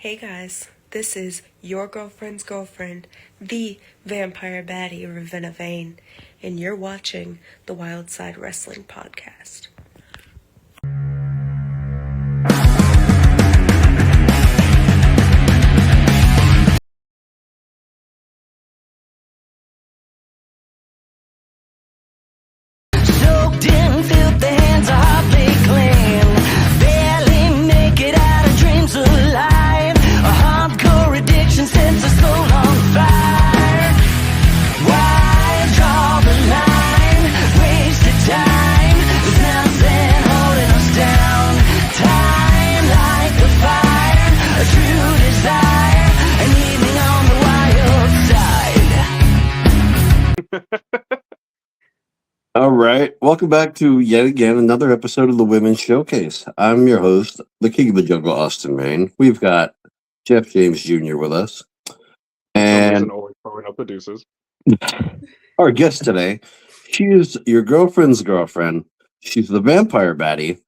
Hey guys, this is your girlfriend's girlfriend, the vampire baddie Ravenna Vein, and you're watching the Wild Side Wrestling Podcast. Soaked in filth, the hands are hardly clean. Barely make it out of dreams alive. A hardcore addiction sets us soul on fire. Why draw the line? Wasted time. There's nothing holding us down. Time like a fire, a true desire, an evening on the wild side. All right. Welcome back to yet again another episode of the Women's Showcase. I'm your host, the King of the Jungle, Austin, Maine. We've got Jeff James Jr. with us. And always throwing up the deuces. our guest today, she is your girlfriend's girlfriend. She's the vampire baddie,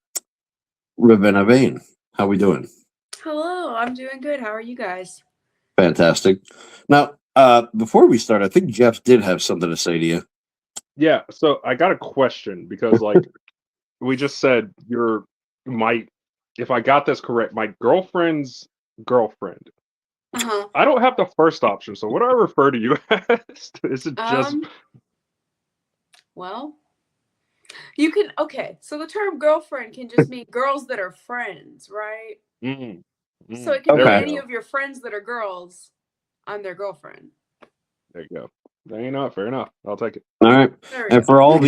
Ravenna Vein. How we doing? Hello, I'm doing good. How are you guys? Fantastic. Now, before we start, I think Jeff did have something to say to you. Yeah, so I got a question because, like, we just said you're if I got this correct, my girlfriend's girlfriend. Uh-huh. I don't have the first option, so what do I refer to you as? Is it just Well, you can, okay, so the term girlfriend can just mean girls that are friends, right? So it can be Okay. any of your friends that are girls. I'm their girlfriend. There you go. Fair enough. I'll take it. All right. There we And go. for all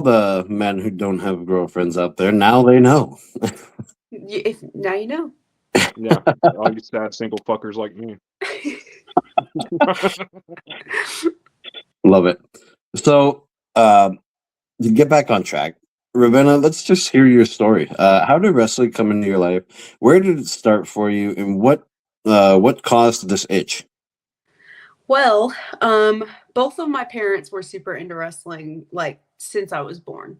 the men who don't have girlfriends out there, now they know. Now you know. Yeah, all you sad single fuckers like me. Love it. So, to get back on track, Ravenna, let's just hear your story. How did wrestling come into your life? Where did it start for you, and what caused this itch? Well, both of my parents were super into wrestling, like, since I was born.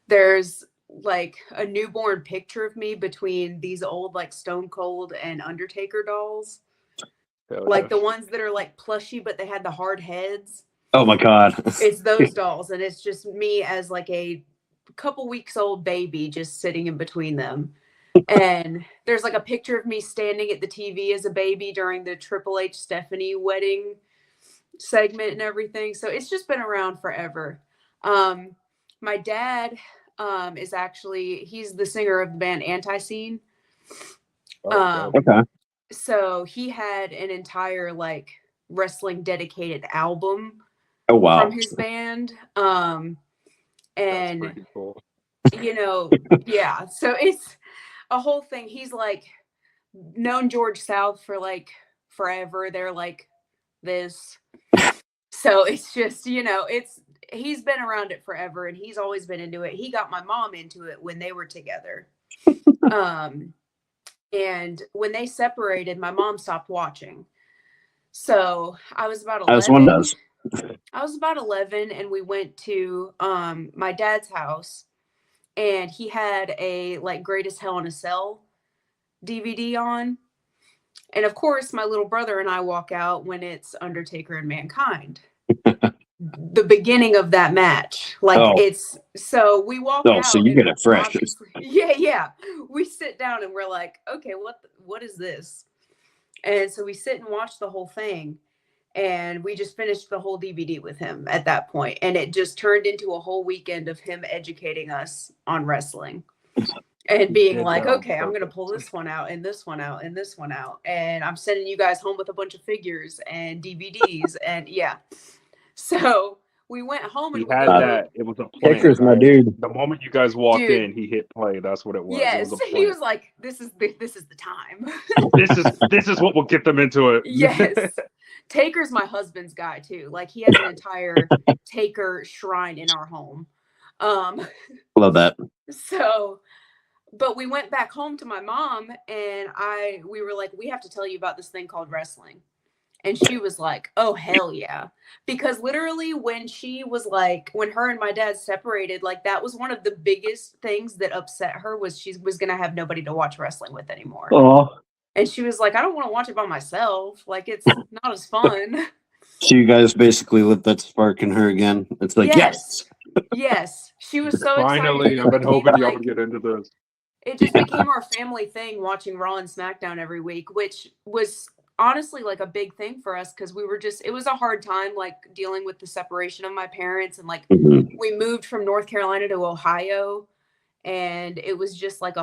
There's like a newborn picture of me between these old, like, Stone Cold and Undertaker dolls. Like the ones that are like plushy, but they had the hard heads. Oh my God! It's those dolls, and it's just me as like a couple weeks old baby just sitting in between them. And there's like a picture of me standing at the TV as a baby during the Triple H Stephanie wedding segment and everything. So it's just been around forever. My dad is actually, he's the singer of the band Anti-Scene. Okay. So he had an entire like wrestling dedicated album Oh wow! from his band. That's And pretty cool. you know, yeah. So it's a whole thing. He's like known George South for like forever. They're like this. So it's just, he's been around it forever and he's always been into it. He got my mom into it when they were together. And when they separated, my mom stopped watching. So I was about 11. As one does. I was about 11 and we went to my dad's house and he had a like Greatest Hell in a Cell DVD on. And of course, my little brother and I walk out when it's Undertaker and Mankind. The beginning of that match. Like it's, so we walk out. So you get it fresh. Yeah. We sit down and we're like, okay, what is this? And so we sit and watch the whole thing. And we just finished the whole DVD with him at that point. And it just turned into a whole weekend of him educating us on wrestling. And being like, okay, I'm going to pull this one out and this one out and this one out. And I'm sending you guys home with a bunch of figures and DVDs. And yeah. So we went home and He had that. It was a plan. Taker's my dude. The moment you guys walked in, he hit play. That's what it was. Yes, it was he was like, "This is the time. this is what will get them into it." Yes, Taker's my husband's guy too. Like he has an entire Taker shrine in our home. Love that. So, but we went back home to my mom, and we were like, "We have to tell you about this thing called wrestling." And she was like, oh, hell yeah. Because literally when her and my dad separated, like that was one of the biggest things that upset her was she was going to have nobody to watch wrestling with anymore. Oh. And she was like, I don't want to watch it by myself. Like, it's not as fun. So you guys basically lit that spark in her again. It's like, yes. Yes. She was so excited. Finally, It I've been became, hoping y'all like, would get into this. it just Yeah. became our family thing watching Raw and SmackDown every week, which was honestly like a big thing for us because we were just, it was a hard time like dealing with the separation of my parents. And like Mhm. we moved from North Carolina to Ohio, and it was just like it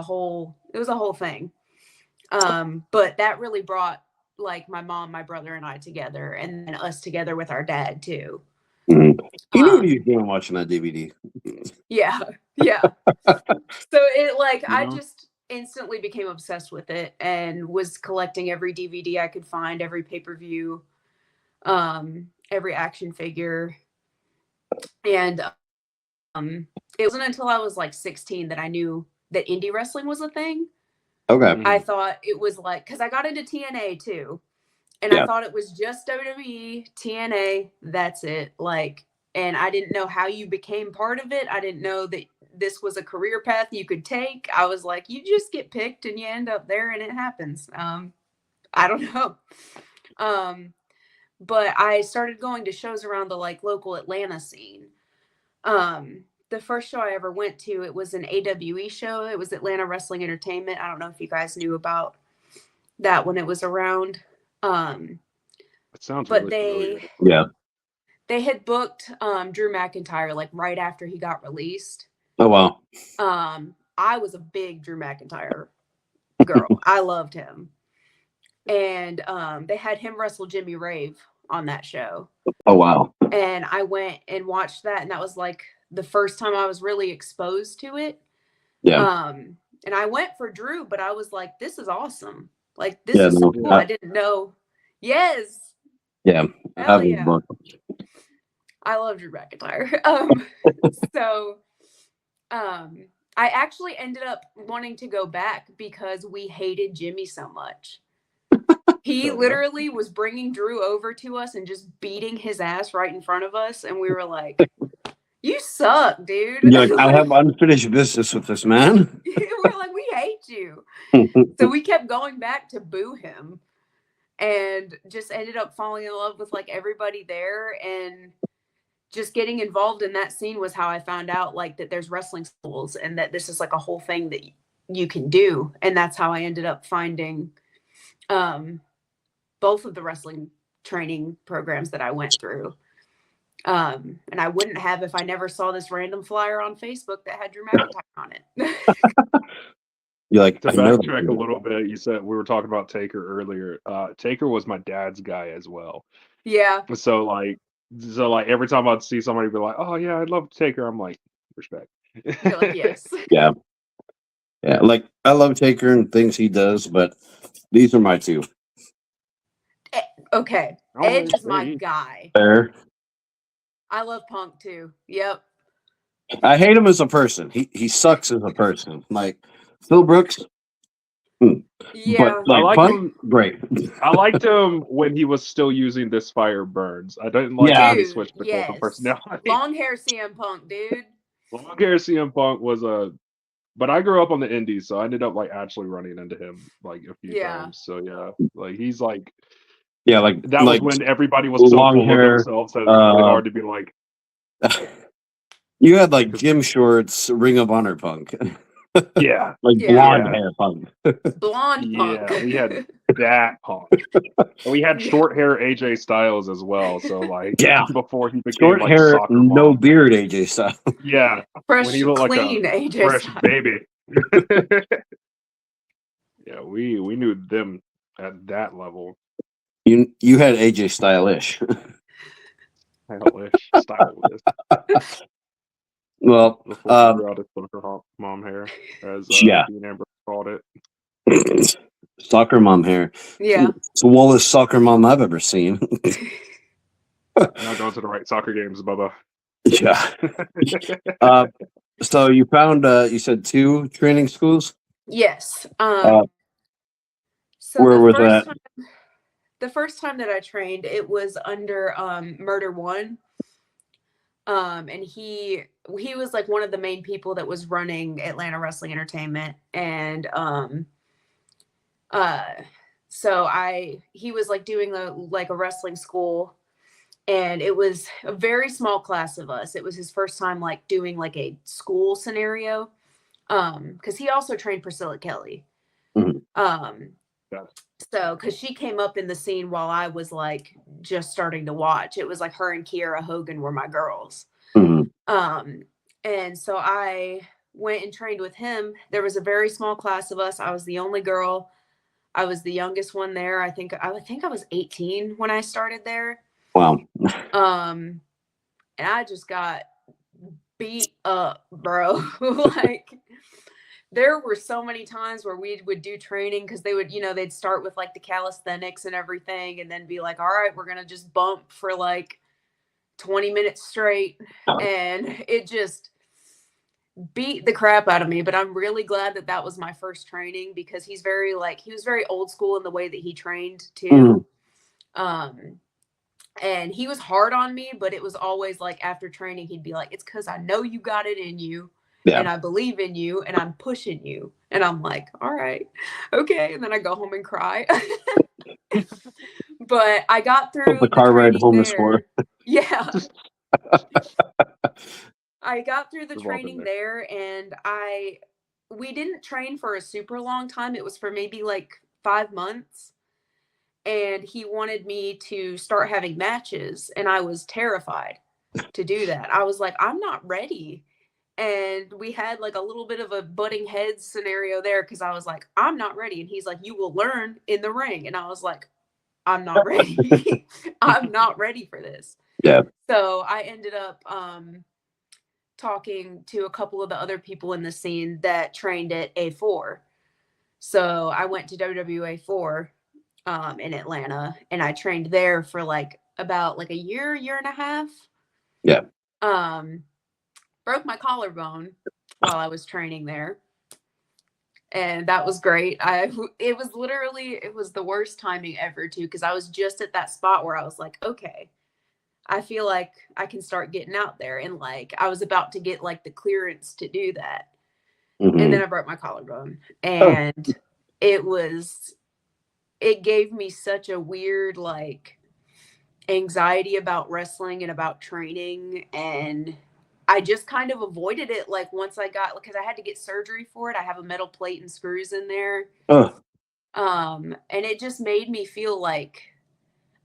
was a whole thing. But that really brought like my mom, my brother, and I together, and then us together with our dad too. Mhm. You know what Um, you're doing watching that DVD. yeah, yeah. So it like You I know? just instantly became obsessed with it and was collecting every DVD I could find, every pay-per-view, every action figure. And it wasn't until I was like 16 that I knew that indie wrestling was a thing. Okay. I Mhm. thought it was like, because I got into TNA too. And I Yeah. thought it was just WWE, TNA, that's it. Like, and I didn't know how you became part of it. I didn't know that this was a career path you could take. I was like, you just get picked and you end up there and it happens. I don't know. Um, but I started going to shows around the like local Atlanta scene. The first show I ever went to, it was an AWE show. It was Atlanta Wrestling Entertainment. I don't know if you guys knew about that when it was around. It sounds But really familiar. Yeah. they had booked Drew McIntyre like right after he got released. Oh wow. I was a big Drew McIntyre girl. I loved him. And they had him wrestle Jimmy Rave on that show. Oh wow. And I went and watched that, and that was like the first time I was really exposed to it. Yeah. And I went for Drew, but I was like, this is awesome. Like, this Yeah. is so No, cool. I didn't know. Yes. yeah. I Hell have his yeah. book. I love Drew McIntyre. So I actually ended up wanting to go back because we hated Jimmy so much. He So, literally was bringing Drew over to us and just beating his ass right in front of us, and we were like, "You suck, dude." You're like, I have unfinished business with this man. We're like, "We hate you." So we kept going back to boo him, and just ended up falling in love with like everybody there, and just getting involved in that scene was how I found out like that there's wrestling schools and that this is like a whole thing that you can do. And that's how I ended up finding both of the wrestling training programs that I went through. And I wouldn't have if I never saw this random flyer on Facebook that had Drew McIntyre on it. You're like, to I know backtrack a that. little bit, you said we were talking about Taker earlier. Taker was my dad's guy as well. Yeah. So like every time I'd see somebody be like, "Oh yeah, I'd love Taker," I'm like, respect. You're like, yes. Yeah. Yeah. Like I love Taker and things he does, but these are my two. Okay. Oh, Edge is my hey. guy. Fair. I love Punk too. Yep. I hate him as a person. He sucks as a person. Like Phil Brooks. Yeah. But I like like Punk, him. great. I liked him when he was still using This Fire Burns. I didn't like Yeah. when he Dude, switched between yes. personality. Long hair CM Punk, dude. Long hair CM Punk was a, but I grew up on the indies, so I ended up like actually running into him like a few Yeah. times. So yeah, like he's like Yeah, like that was when everybody was so long full of hair. themselves that it's really hard to be like. You had like gym shorts, Ring of Honor Punk. Yeah, Like Yeah. blonde Yeah. hair Punk. Blonde Punk. yeah, we had that Punk, and we had Yeah. short hair AJ Styles as well. So like, Yeah. before he became Short like hair, soccer no mom. beard, AJ style. Yeah, Fresh, when he looked like clean a AJ fresh Styles. baby. Yeah, we knew them at that level. You had AJ stylish. Stylish. Well, Before he grew out his soccer mom hair, as yeah. Dean Ambrose called it. Soccer mom hair. Yeah. It's the wallest soccer mom I've ever seen. Not going to the right soccer games, Bubba. Yeah. So you found you said 2 training schools? Yes. Where So was that? the first time that I trained, it was under Murder One. And he was like one of the main people that was running Atlanta Wrestling Entertainment. And So he was like doing a wrestling school, and it was a very small class of us. It was his first time like doing like a school scenario. Because he also trained Priscilla Kelly. Mhm. Yeah. So because she came up in the scene while I was like just starting to watch. It was like her and Kiera Hogan were my girls. Mhm. And so I went and trained with him. There was a very small class of us. I was the only girl. I was the youngest one there. I was 18 when I started there. Wow. And I just got beat up, bro. Like there were so many times where we would do training because they would, they'd start with like the calisthenics and everything, and then be like, all right, we're gonna just bump for like 20 minutes straight. And it just beat the crap out of me. But I'm really glad that was my first training, because he was very old school in the way that he trained too. And he was hard on me, but it was always like after training, he'd be like, it's because I know you got it in you. Yeah. And I believe in you, and I'm pushing you. And I'm like, all right, okay. And then I go home and cry. But I got through The car ride home is for. Yeah. I got through the We've all been training there. there, and we didn't train for a super long time. It was for maybe like 5 months. And he wanted me to start having matches, and I was terrified to do that. I was like, I'm not ready. And we had like a little bit of a butting heads scenario there, because I was like, I'm not ready. And he's like, you will learn in the ring. And I was like, I'm not ready. I'm not ready for this. Yeah. So I ended up talking to a couple of the other people in the scene that trained at A4. So I went to WWA4 in Atlanta, and I trained there for like about like a year and a half. Yeah. Broke my collarbone while I was training there. And that was great. It was the worst timing ever too, because I was just at that spot where I was like, okay, I feel like I can start getting out there, and like I was about to get like the clearance to do that. Mhm. And then I broke my collarbone, and it gave me such a weird like anxiety about wrestling and about training, and I just kind of avoided it. Like once because I had to get surgery for it, I have a metal plate and screws in there. And it just made me feel like,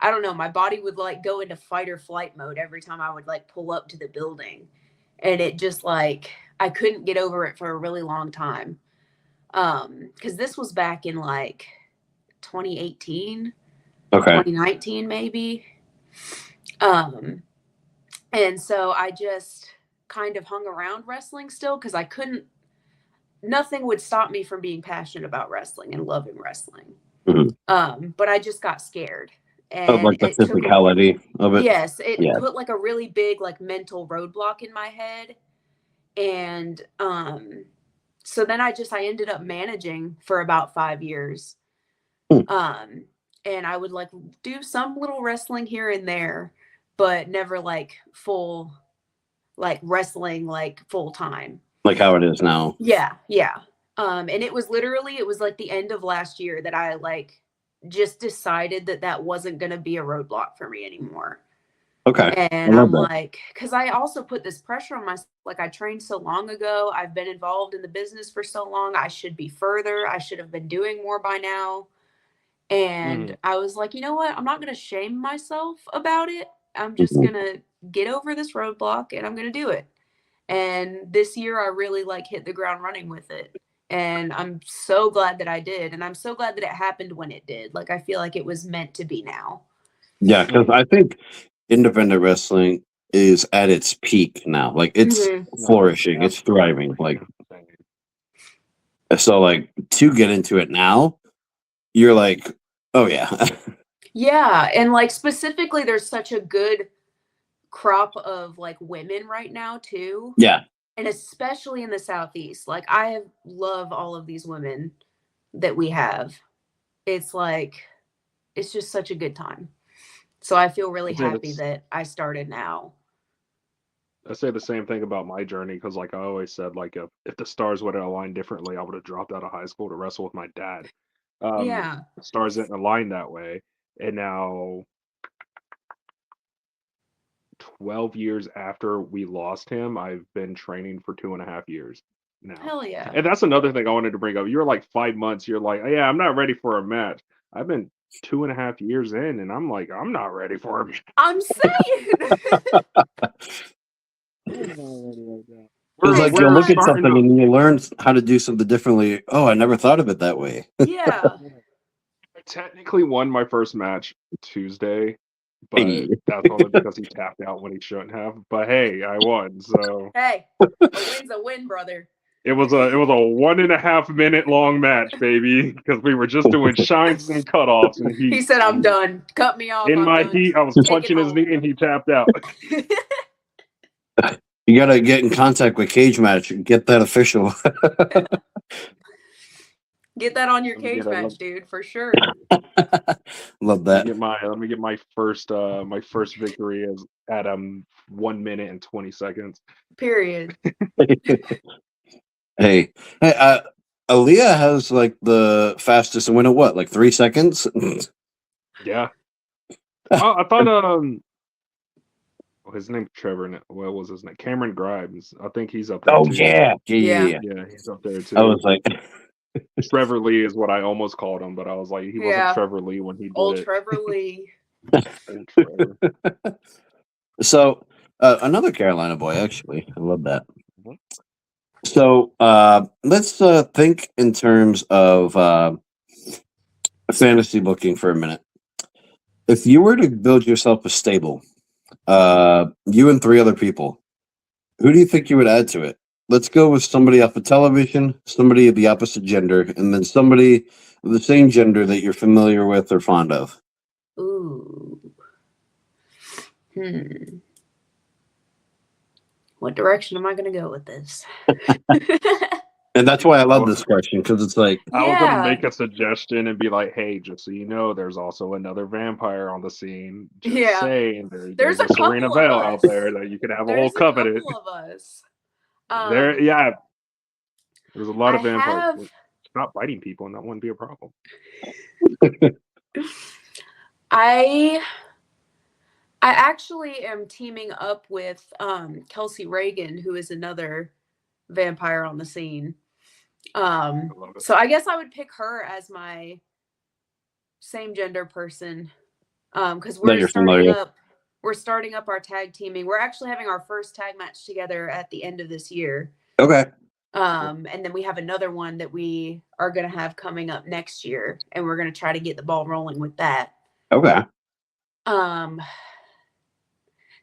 I don't know, my body would like go into fight or flight mode every time I would like pull up to the building. And it just like, I couldn't get over it for a really long time. Because this was back in like 2018, Okay. 2019 maybe. And so I just kind of hung around wrestling still, because nothing would stop me from being passionate about wrestling and loving wrestling. But I just got scared. Of And like the it took physicality of it. Yes, it Yeah. put like a really big like mental roadblock in my head. And so then I ended up managing for about 5 years. And I would like do some little wrestling here and there, but never like full like wrestling like full time. Like how it is now. Yeah. And it was like the end of last year that I like just decided that wasn't going to be a roadblock for me anymore. Okay. And I love I'm that. like, because I also put this pressure on myself. Like I trained so long ago. I've been involved in the business for so long. I should be further. I should have been doing more by now. And I was like, you know what? I'm not going to shame myself about it. I'm just Mhm. going to get over this roadblock, and I'm going to do it. And this year I really like hit the ground running with it. And I'm so glad that I did. And I'm so glad that it happened when it did. Like I feel like it was meant to be now. Yeah, because I think independent wrestling is at its peak now. Like it's flourishing, it's thriving. Like so, like to get into it now, you're like, oh yeah, Yeah. And like specifically, there's such a good crop of like women right now too. yeah, And especially in the Southeast. Like I love all of these women that we have. It's like, it's just such a good time. So I feel really happy that I started now. I say the same thing about my journey, because, like I always said, like if the stars would have aligned differently, I would have dropped out of high school to wrestle with my dad. Yeah. Stars didn't align that way, and now 12 years after we lost him, I've been training for 2.5 years now. Hell yeah. And that's another thing I wanted to bring up. You're like 5 months. You're like, yeah, I'm not ready for a match. I've been 2.5 years in, and I'm like, I'm not ready for a match. I'm saying. It's like you look at starting something to- and you learn how to do something differently. Oh, I never thought of it that way. Yeah. I technically won my first match Tuesday, but Hey. that's only because he tapped out when he shouldn't have. But hey, I won, so Hey, a win's a win, brother. it was a 1.5 minute long match, baby, because we were just doing shines and cutoffs, and He said, "I'm done. Cut me off. In I'm my done. heat, I was Take it punching his home." knee, and he tapped out. You got to get in contact with Cage Match and get that official. Get that on your Let me cage get a match, look. dude, for sure. Love Let that. me get my first victory as at 1 minute and 20 seconds. Period. Hey, Aaliyah has like the fastest win at what, like 3 seconds? Yeah. Oh, I thought his name's Trevor. What was his name? Cameron Grimes. I think he's up there Oh too. yeah. Yeah. Yeah, he's up there too. I was like, Trevor Lee is what I almost called him, but I was like, he wasn't Yeah. Trevor Lee when he did Old it. Trevor Lee. Old Trevor. so another Carolina boy, actually. I love that. Mhm. So let's think in terms of fantasy booking for a minute. If you were to build yourself a stable, you and 3 other people, who do you think you would add to it? Let's go with somebody off of television, somebody of the opposite gender, and then somebody of the same gender that you're familiar with or fond of. Ooh. What direction am I going to go with this? And that's why I love this question, because it's like, I was gonna Yeah. make a suggestion and be like, "Hey, just so you know, there's also another vampire on the scene. Just Yeah. saying, There's there's a a Serena couple of Vale us. out there that you could have a whole There's a covenant. couple of us. Yeah, there's a lot of I vampires. have. Stop biting people, and that wouldn't be a problem. I actually am teaming up with Kelsey Reagan, who is another vampire on the scene. I love it. So I guess I would pick her as my same gender person. Because That you're familiar with. we're starting up our tag teaming. We're actually having our first tag match together at the end of this year. Okay. And then we have another one that we are going to have coming up next year, and we're going to try to get the ball rolling with that. Okay.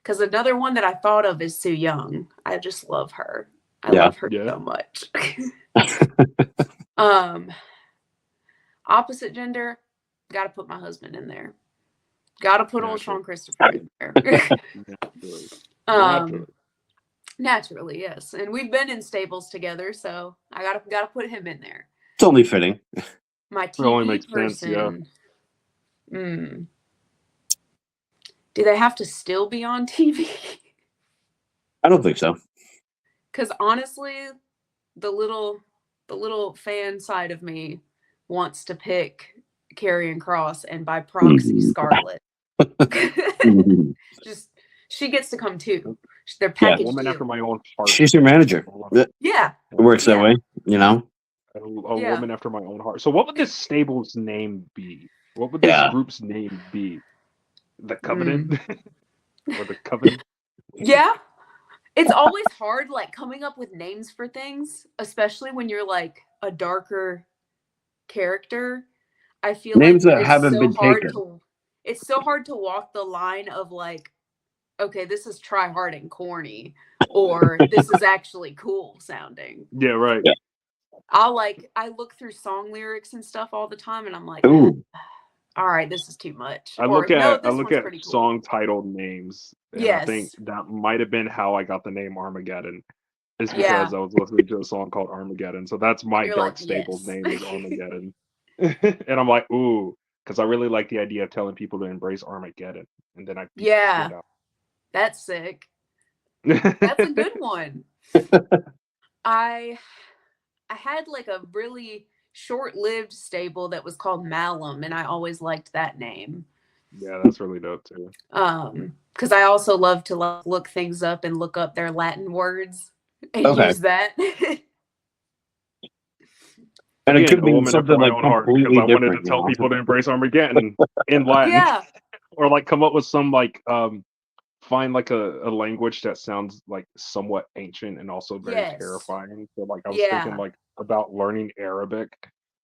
Because another one that I thought of is Sue Young. I just love her. I Yeah. love her so much. Opposite gender, got to put my husband in there. Got to put old Sean Christopher in there. Naturally, yes. And we've been in stables together, so I gotta put him in there. It's only fitting. My It only TV makes sense, yeah. person. Do they have to still be on TV? I don't think so. Because honestly, the little fan side of me wants to pick Karrion Kross and by proxy Scarlett. Just she gets to come too. They're packaged. A woman after my own heart. She's your manager. Yeah. It works that way, you know? A woman after my own heart. So what would this stable's name be? What would this group's name be? The Covenant? Or the Covenant? Yeah. It's always hard, like, coming up with names for things, especially when you're, like, a darker character. I feel Names like that haven't been taken. It's so hard to walk the line of, like, okay, this is try hard and corny, or this is actually cool sounding. Yeah, right. Yeah. I look through song lyrics and stuff all the time, and I'm like, ooh, all right, this is too much. I look at pretty cool. song titled names. And Yes. I think that might have been how I got the name Armageddon. Is because I was listening to a song called Armageddon. So that's my You're dark like, stable's yes. name is Armageddon. And I'm like, ooh, because I really like the idea of telling people to embrace Armageddon. And then I that's sick. That's a good one. I had like a really short-lived stable that was called Malum, and I always liked that name. Yeah, that's really dope too. Because I also love to look things up and look up their Latin words and Okay. use that. And it Again, could a be woman after something my like own heart because completely I wanted to different. tell people to embrace Armageddon in Latin, Yeah, or like come up with some like find like a language that sounds like somewhat ancient and also very yes, terrifying. So like I was thinking yeah, like about learning Arabic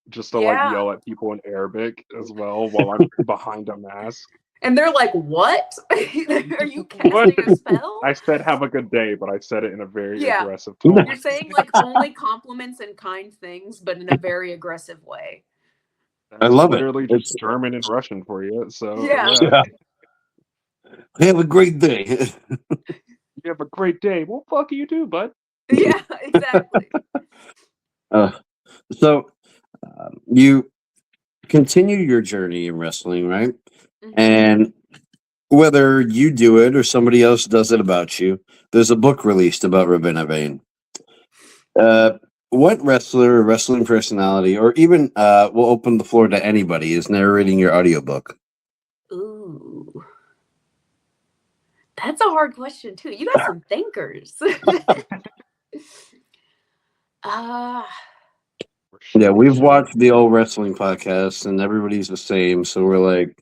just to like yeah. yell at people in Arabic as well while I'm behind a mask. And they're like, "What? Are you What? casting a spell?" I said have a good day, but I said it in a very Yeah, aggressive tone. you're saying like only compliments and kind things, but in a very aggressive way. I That's love it. literally just It's German and Russian for you. So Yeah, yeah. yeah. Have a great day. You have a great day. Well, fuck you too, bud. yeah, exactly. uh, so you continue your journey in wrestling, right? Mhm. And whether you do it or somebody else does it about you, there's a book released about Ravenna Vein. What wrestler or wrestling personality, or even we'll open the floor to anybody, is narrating your audiobook? Ooh, that's a hard question too. You got some thinkers. Ah, Yeah, we've watched the old wrestling podcast, and everybody's the same. So we're like,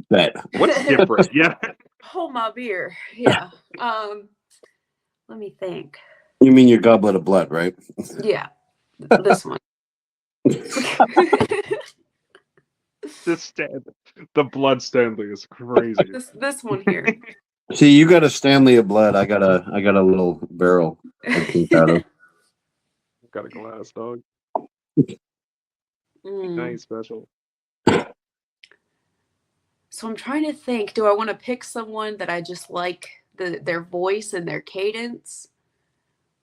bet. What's different? Yeah. hold my beer. Yeah. Let me think. You mean your goblet of blood, right? Yeah, this one. This stand, the blood Stanley is crazy. this one here. See, you got a Stanley of blood. I got a little barrel I drink out of. Got a glass, dog. Mm. Ain't special. So I'm trying to think. Do I want to pick someone that I just like their voice and their cadence,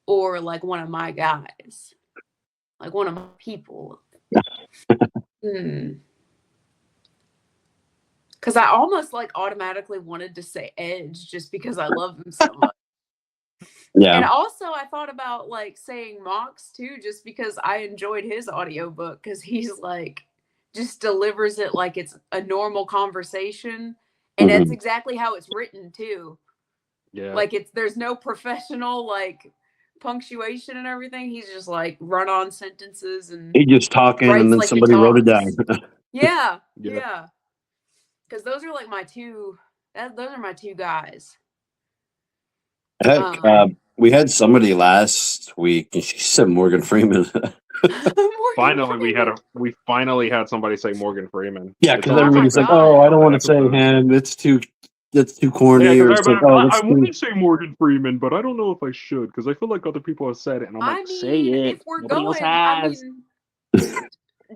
or like one of my guys, like one of my people? Hmm. Because I almost like automatically wanted to say Edge just because I love him so much. And Yeah. also I thought about like saying Mox too, just because I enjoyed his audiobook because he's like just delivers it like it's a normal conversation. And that's Mhm. exactly how it's written too. Yeah. Like there's no professional like punctuation and everything. He's just like run on sentences and He just talking, and writes then like he somebody wrote it talks. down. Yeah, Yeah. yeah. Because those are like my two. Those are my two guys. Heck, we had somebody last week, and she said Morgan Freeman. Morgan We finally had somebody say Morgan Freeman. Yeah, It's because Oh only my everybody's like, taken "Oh, I God. don't an want to say episode. him. It's too Yeah, corny," or because it's like, "Oh, I that's want too." to say Morgan Freeman, but I don't know if I should because I feel like other people have said it, and I'm I like, say mean, if it. we're Nobody else going, I has. mean,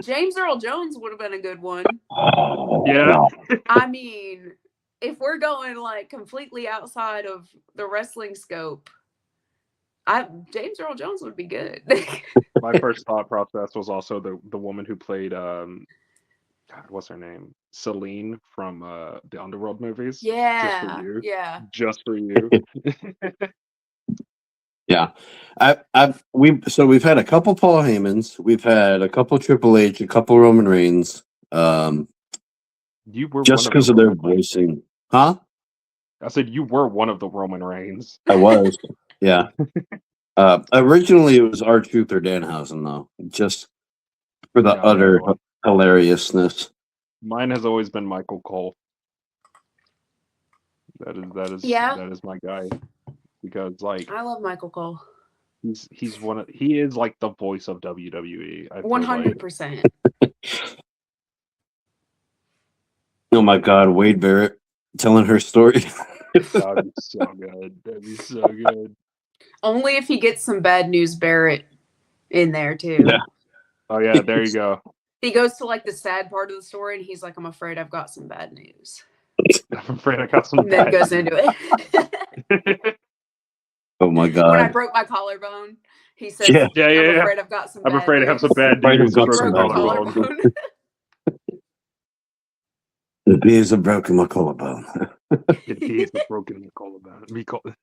James Earl Jones would have been a good one. Oh, Yeah. no. I mean, if we're going like completely outside of the wrestling scope, James Earl Jones would be good. My first thought process was also the woman who played God, what's her name? Celine from the Underworld movies. Just for Yeah, you. yeah. Just for you. Yeah, we've had a couple Paul Heymans, we've had a couple Triple H, a couple Roman Reigns, You were one just of the because of their Roman Reigns. voicing, huh? I said you were one of the Roman Reigns. I was, yeah. Originally, it was R-Truth or Danhausen, though, just for the No, utter hilariousness. mine has always been Michael Cole. Yeah. That is my guy because like I love Michael Cole. he is like the voice of WWE. I feel like 100%. Oh my God, Wade Barrett telling her story. that would be so good. That'd be so good. Only if he gets some bad news Barrett in there too. Yeah. Oh yeah, there you go. He goes to like the sad part of the story and he's like, I'm afraid I've got some bad news. I'm afraid I got some And then bad goes into it. Oh my When I God. broke my collarbone, he says, Yeah. I'm afraid I've got some I'm bad afraid I have some news. bad Right, news. I've got Broke some my Broke my bad news. collarbone. collarbone. The beers have broken my collarbone. The bees have broken my collarbone. Me collarbone.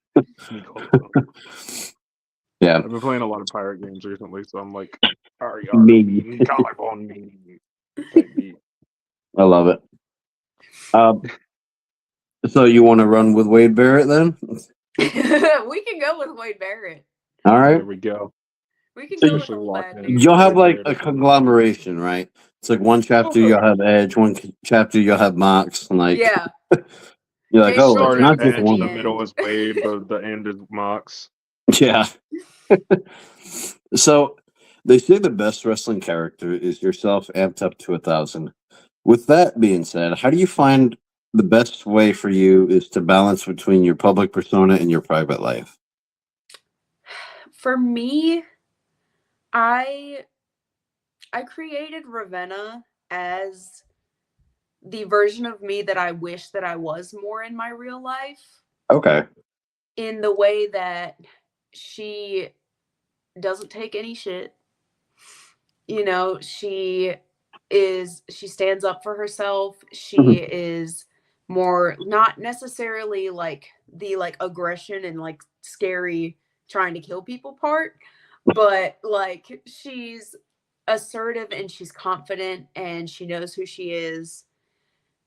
Yeah, I've been playing a lot of pirate games recently, so I'm like, maybe. collarbone me type beat. I love it. So you want to run with Wade Barrett then? We can go with Wade Barrett. All right. There we go. We can So go with Officially old locked bad in. dude. you'll have Wade like Barrett a is the one. conglomeration, right? It's like one chapter Oh, you'll have Edge, one chapter you'll have Mox, and like Yeah. you're like, Game oh, of it's Start is not Thrones just at Edge, the the one. end. middle is Wade, the end is Mox. Yeah. So they say the best wrestling character is yourself amped up to 1,000. With that being said, how do you find the best way for you is to balance between your public persona and your private life? For me, I created Ravenna as the version of me that I wish that I was more in my real life, Okay. in the way that she doesn't take any shit. You know, she stands up for herself. She Mhm. is more not necessarily like the like aggression and like scary trying to kill people part, but like she's assertive and she's confident and she knows who she is.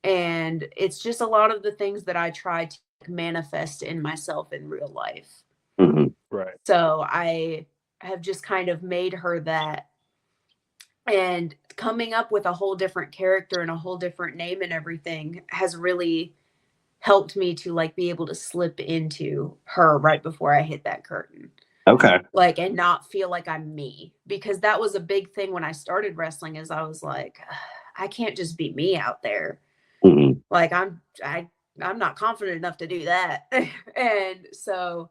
And it's just a lot of the things that I try to manifest in myself in real life. Mhm. Right. So I have just kind of made her that, and coming up with a whole different character and a whole different name and everything has really helped me to like be able to slip into her right before I hit that curtain. Okay. Like, and not feel like I'm me, because that was a big thing when I started wrestling, is I was like, I can't just be me out there. Mhm. Like I'm not confident enough to do that. And so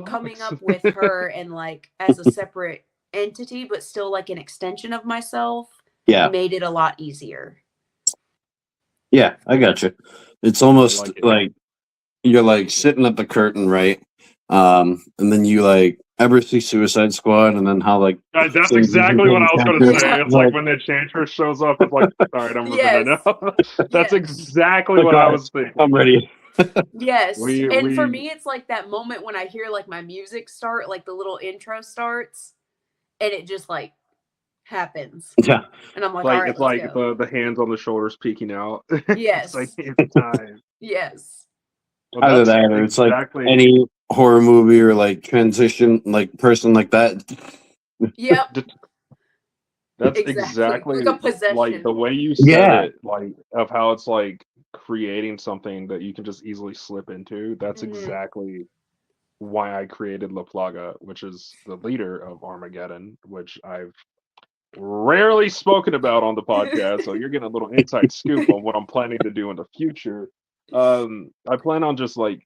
coming Sucks. up with her and like as a separate entity but still like an extension of myself Yeah. made it a lot easier. Yeah, I got you. It's I almost like it. like you're like sitting at the curtain, right? And then you like ever see Suicide Squad, and then how like That's things exactly what I was going to enchantress, say. Yeah. It's like like, when the Enchantress shows up, it's like, all right, I'm Ravenna Yes. now. That's Yes. exactly like, what all I right, was thinking. I'm ready. Yes. And for We me it's like that moment when I hear like my music start, like the little intro starts, and it just like happens. Yeah. And I'm like, all like right, it's let's like go. the hands on the shoulders peeking out. It's like Yes. it's time. Yes. Well, Either that's that or it's like exactly any horror movie or like transition like person like that. Yep. that's Exactly. Like a exactly like possession. the way you said Yeah. it, like of how it's like creating something that you can just easily slip into. That's Mhm. exactly why I created La Plaga, which is the leader of Armageddon, which I've rarely spoken about on the podcast. So you're getting a little inside scoop on what I'm planning to do in the future. I plan on just like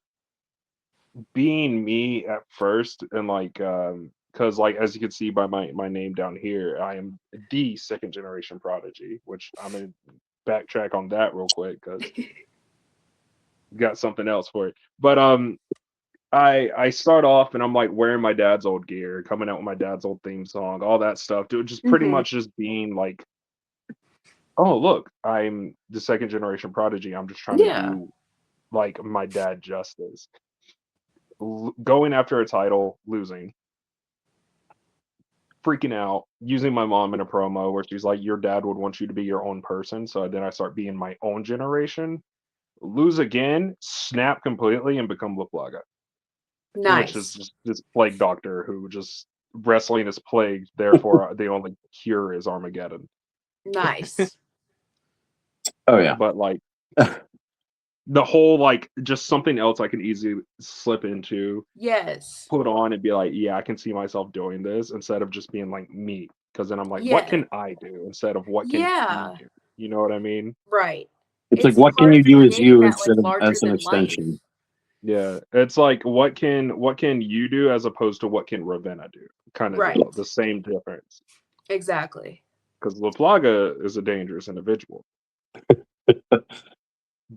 being me at first, and like because like as you can see by my name down here, I am the second generation prodigy, which I'm gonna backtrack on that real quick because got something else for it. But I start off and I'm like wearing my dad's old gear, coming out with my dad's old theme song, all that stuff, dude. Just pretty Mhm. much just being like, oh look, I'm the second generation prodigy. I'm just trying to Yeah. do like my dad justice. Going after a title, losing, freaking out, using my mom in a promo where she's like, "Your dad would want you to be your own person." So then I start being my own generation, lose again, snap completely, and become La Plaga, which is Nice. just this plague doctor who just wrestling is plague. Therefore, the only cure is Armageddon. Nice. Oh yeah. But like the whole like just something else I can easily slip into, Yes. put on, and be like, yeah, I can see myself doing this instead of just being like me. Because then I'm like, what Yeah. can I do instead of what can he Yeah. do? You know what I mean? Right. It's like It's what can part you of do as creating you that like instead of larger as an than life. extension? Yeah, it's like what can you do as opposed to what can Ravenna do? Kind of Right. deal. The same difference. Exactly. Because La Plaga is a dangerous individual.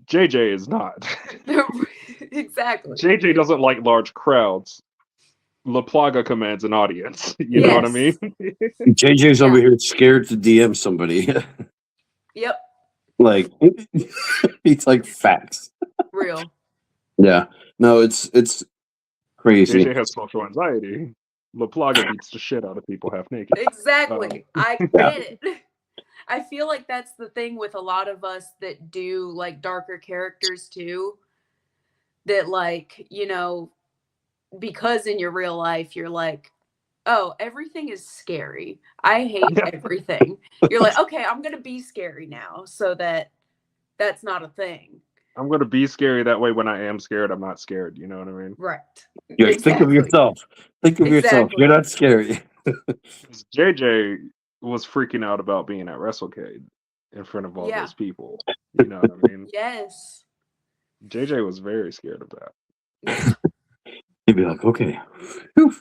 JJ is not. Exactly. JJ doesn't like large crowds. La Plaga commands an audience. You know what I mean? Yes. JJ's over Yeah. here scared to DM somebody. Yep. Like he's like facts. Real. Yeah. No, it's crazy. JJ has social anxiety. La Plaga beats the shit out of people half naked. Exactly. I Yeah. get it. I feel like that's the thing with a lot of us that do like darker characters too. That like, because in your real life you're like, oh, everything is scary. I hate everything. You're like, okay, I'm gonna be scary now so that that's not a thing. I'm gonna be scary that way. When I am scared, I'm not scared. You know what I mean? Right. You're like, think of yourself. Think of yourself. You're Exactly. not scary. 'Cause JJ was freaking out about being at WrestleCade in front of all Yeah. those people. You know what I mean? Yes. JJ was very scared of that. Yeah. You'd be like, okay. Whew.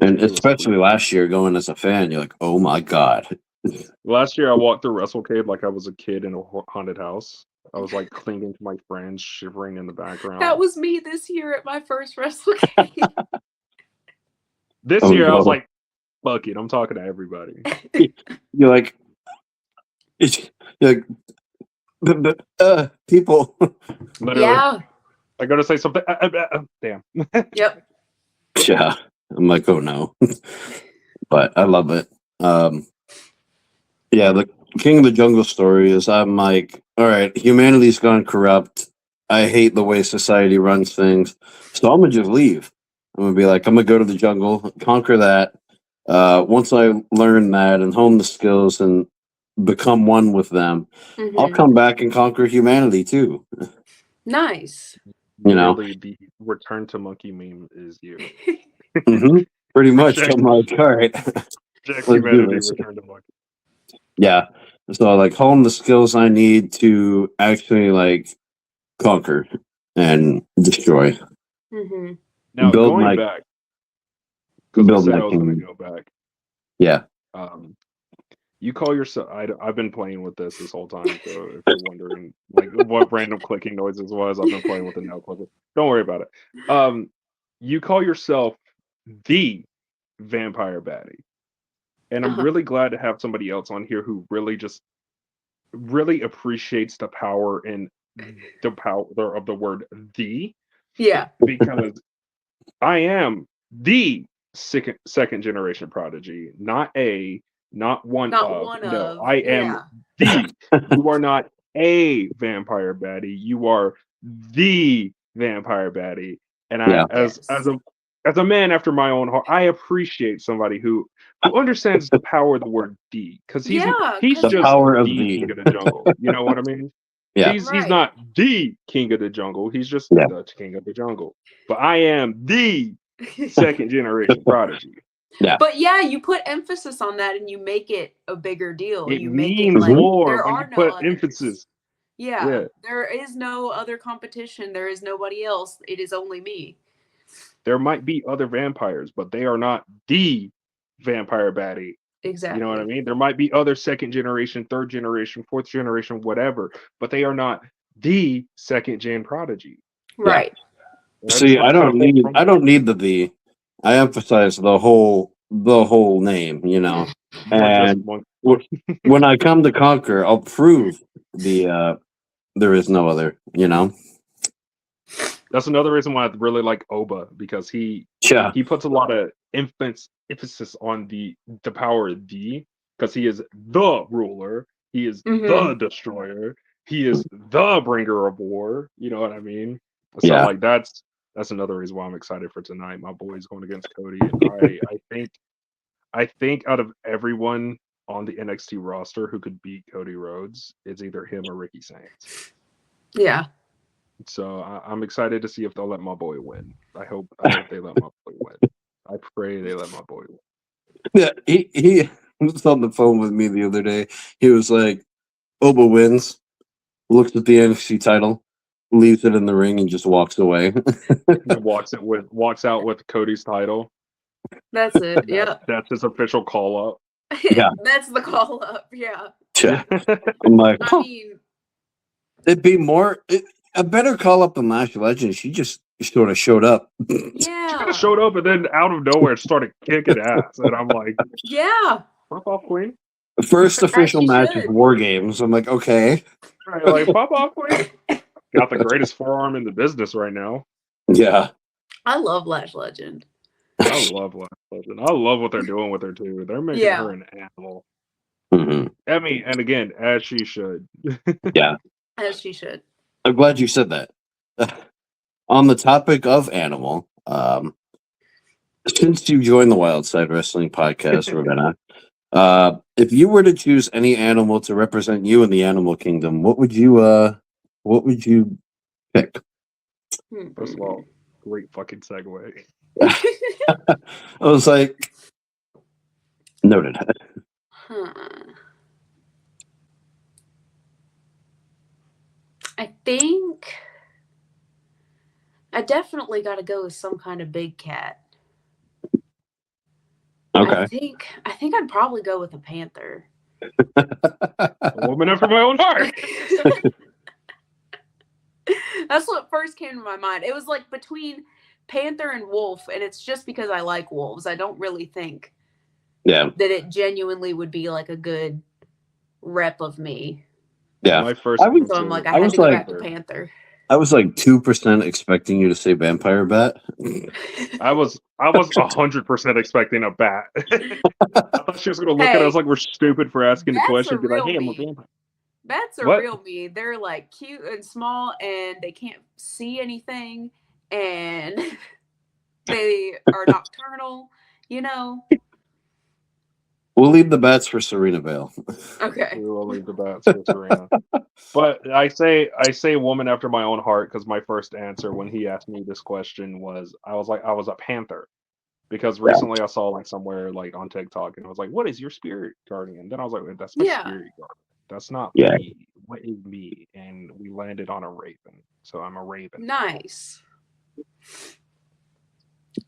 And It was especially freaking- last year, going as a fan, you're like, oh my God. Last year, I walked through WrestleCade like I was a kid in a haunted house. I was like clinging to my friends, shivering in the background. That was me this year at my first WrestleCade. This Oh, year, I was no. like, fuck it, I'm talking to everybody. You're like, you're like, people. Literally, Yeah. I gotta say something. Damn. Yep. Yeah. I'm like, oh no. But I love it. Yeah, the King of the Jungle story is I'm like, all right, humanity's gone corrupt. I hate the way society runs things. So I'm gonna just leave. I'm gonna be like, I'm gonna go to the jungle, conquer that. Once I learn that and hone the skills and become one with them, I'll Mhm. come back and conquer humanity too. Nice. You know? Literally, the return to monkey meme is you. Mhm. Pretty much. Jack- I'm like, all right. Jack do humanity this. return to monkey. Yeah. So like hone the skills I need to actually like conquer and destroy. Mhm. Now Build going my- back, because I build said my I was going to kingdom. go back. Yeah. You call yourself. I've been playing with this whole time. So if you're wondering, like what random clicking noises was, I've been playing with it now. Don't worry about it. You call yourself the vampire baddie, and I'm Uh-huh. really glad to have somebody else on here who really appreciates the power and the power of the word "the," Yeah. because I am the second generation prodigy, not one Not of. one No, of. I am Yeah. the. You are not a vampire baddie. You are the vampire baddie. And I, Yeah. as Yes. a man after my own heart, I appreciate somebody who understands the power of the word "the," because he's Yeah, 'cause The just power of the the. king of the jungle. You know what I mean? Yeah. He's Right. not the king of the jungle. He's just Yeah. the king of the jungle. But I am the second generation prodigy. But yeah, you put emphasis on that and you make it a bigger deal. It You make means it like more there when are you no put others. emphasis. Yeah, Yeah. there is no other competition. There is nobody else. It is only me. There might be other vampires, but they are not the vampire baddie. Exactly. You know what I mean? There might be other second generation, third generation, fourth generation, whatever, but they are not the second gen prodigy. Right. And I See, just I want to set a don't whole need. from- I don't need the. I emphasize the whole name. You know, You're just and one. when I come to conquer, I'll prove the. There is no other. You know. That's another reason why I really like Oba, because he Yeah. puts a lot of emphasis on the power of the, because he is the ruler, he is the Mhm. destroyer, he is the bringer of war. You know what I mean? So Yeah. like that's another reason why I'm excited for tonight. My boy's going against Cody, and I think out of everyone on the NXT roster who could beat Cody Rhodes, it's either him or Ricky Sainz. Yeah. So I'm excited to see if they'll let my boy win. I hope they let my boy win. I pray they let my boy win. Yeah. He was on the phone with me the other day. He was like, "Oba wins." Looks at the NXT title, leaves it in the ring, and just walks away. And walks out with Cody's title. That's it. Yeah. That's his official call up. Yeah. That's the call up. Yeah. Yeah. I'm like, I mean, it'd be more a better call up than Lash Legend. She just sort of showed up. She yeah. kind of showed up and then out of nowhere started kicking ass, and I'm like, Yeah. pop off, queen. First official she match should. is War Games. I'm like, okay, Right, like pop off, queen. Got the greatest forearm in the business right now. yeah, I love Lash Legend. I love Last Legend. I love what they're doing with her too. They're making her an animal. Mhm. I mean, and again, as she should. Yeah, As she should. I'm glad you said that. On the topic of animal, since you joined the Wild Side Wrestling podcast, Ravenna, if you were to choose any animal to represent you in the animal kingdom, what would you pick? First of all, great fucking segue. I was like, noted. Huh. I think I definitely got to go with some kind of big cat. Okay. I think I'd probably go with a panther. A woman after my own heart. That's what first came to my mind. It was like between panther and wolf, and it's just because I like wolves. I don't really think Yeah. that it genuinely would be like a good rep of me. Yeah. My first I was- So I'm like, I I had was to go like- back to panther. I was like 2% expecting you to say vampire bat. I was 100% expecting a bat. I thought she was gonna look at us like we're stupid for asking the Bats question. are Be like, real "Hey, I'm a mean. vampire." Bats are What? real mean. They're like cute and small, and they can't see anything, and they are nocturnal. You know. We'll leave the bats for Serena Vale. Okay. We will leave the bats for Serena. But I say woman after my own heart because my first answer when he asked me this question was I was a panther. Because recently I saw like somewhere like on TikTok and I was like, what is your spirit guardian? Then I was like, that's my Yeah. spirit guardian. That's not Yeah. me. What is me? And we landed on a raven. So I'm a raven. Nice.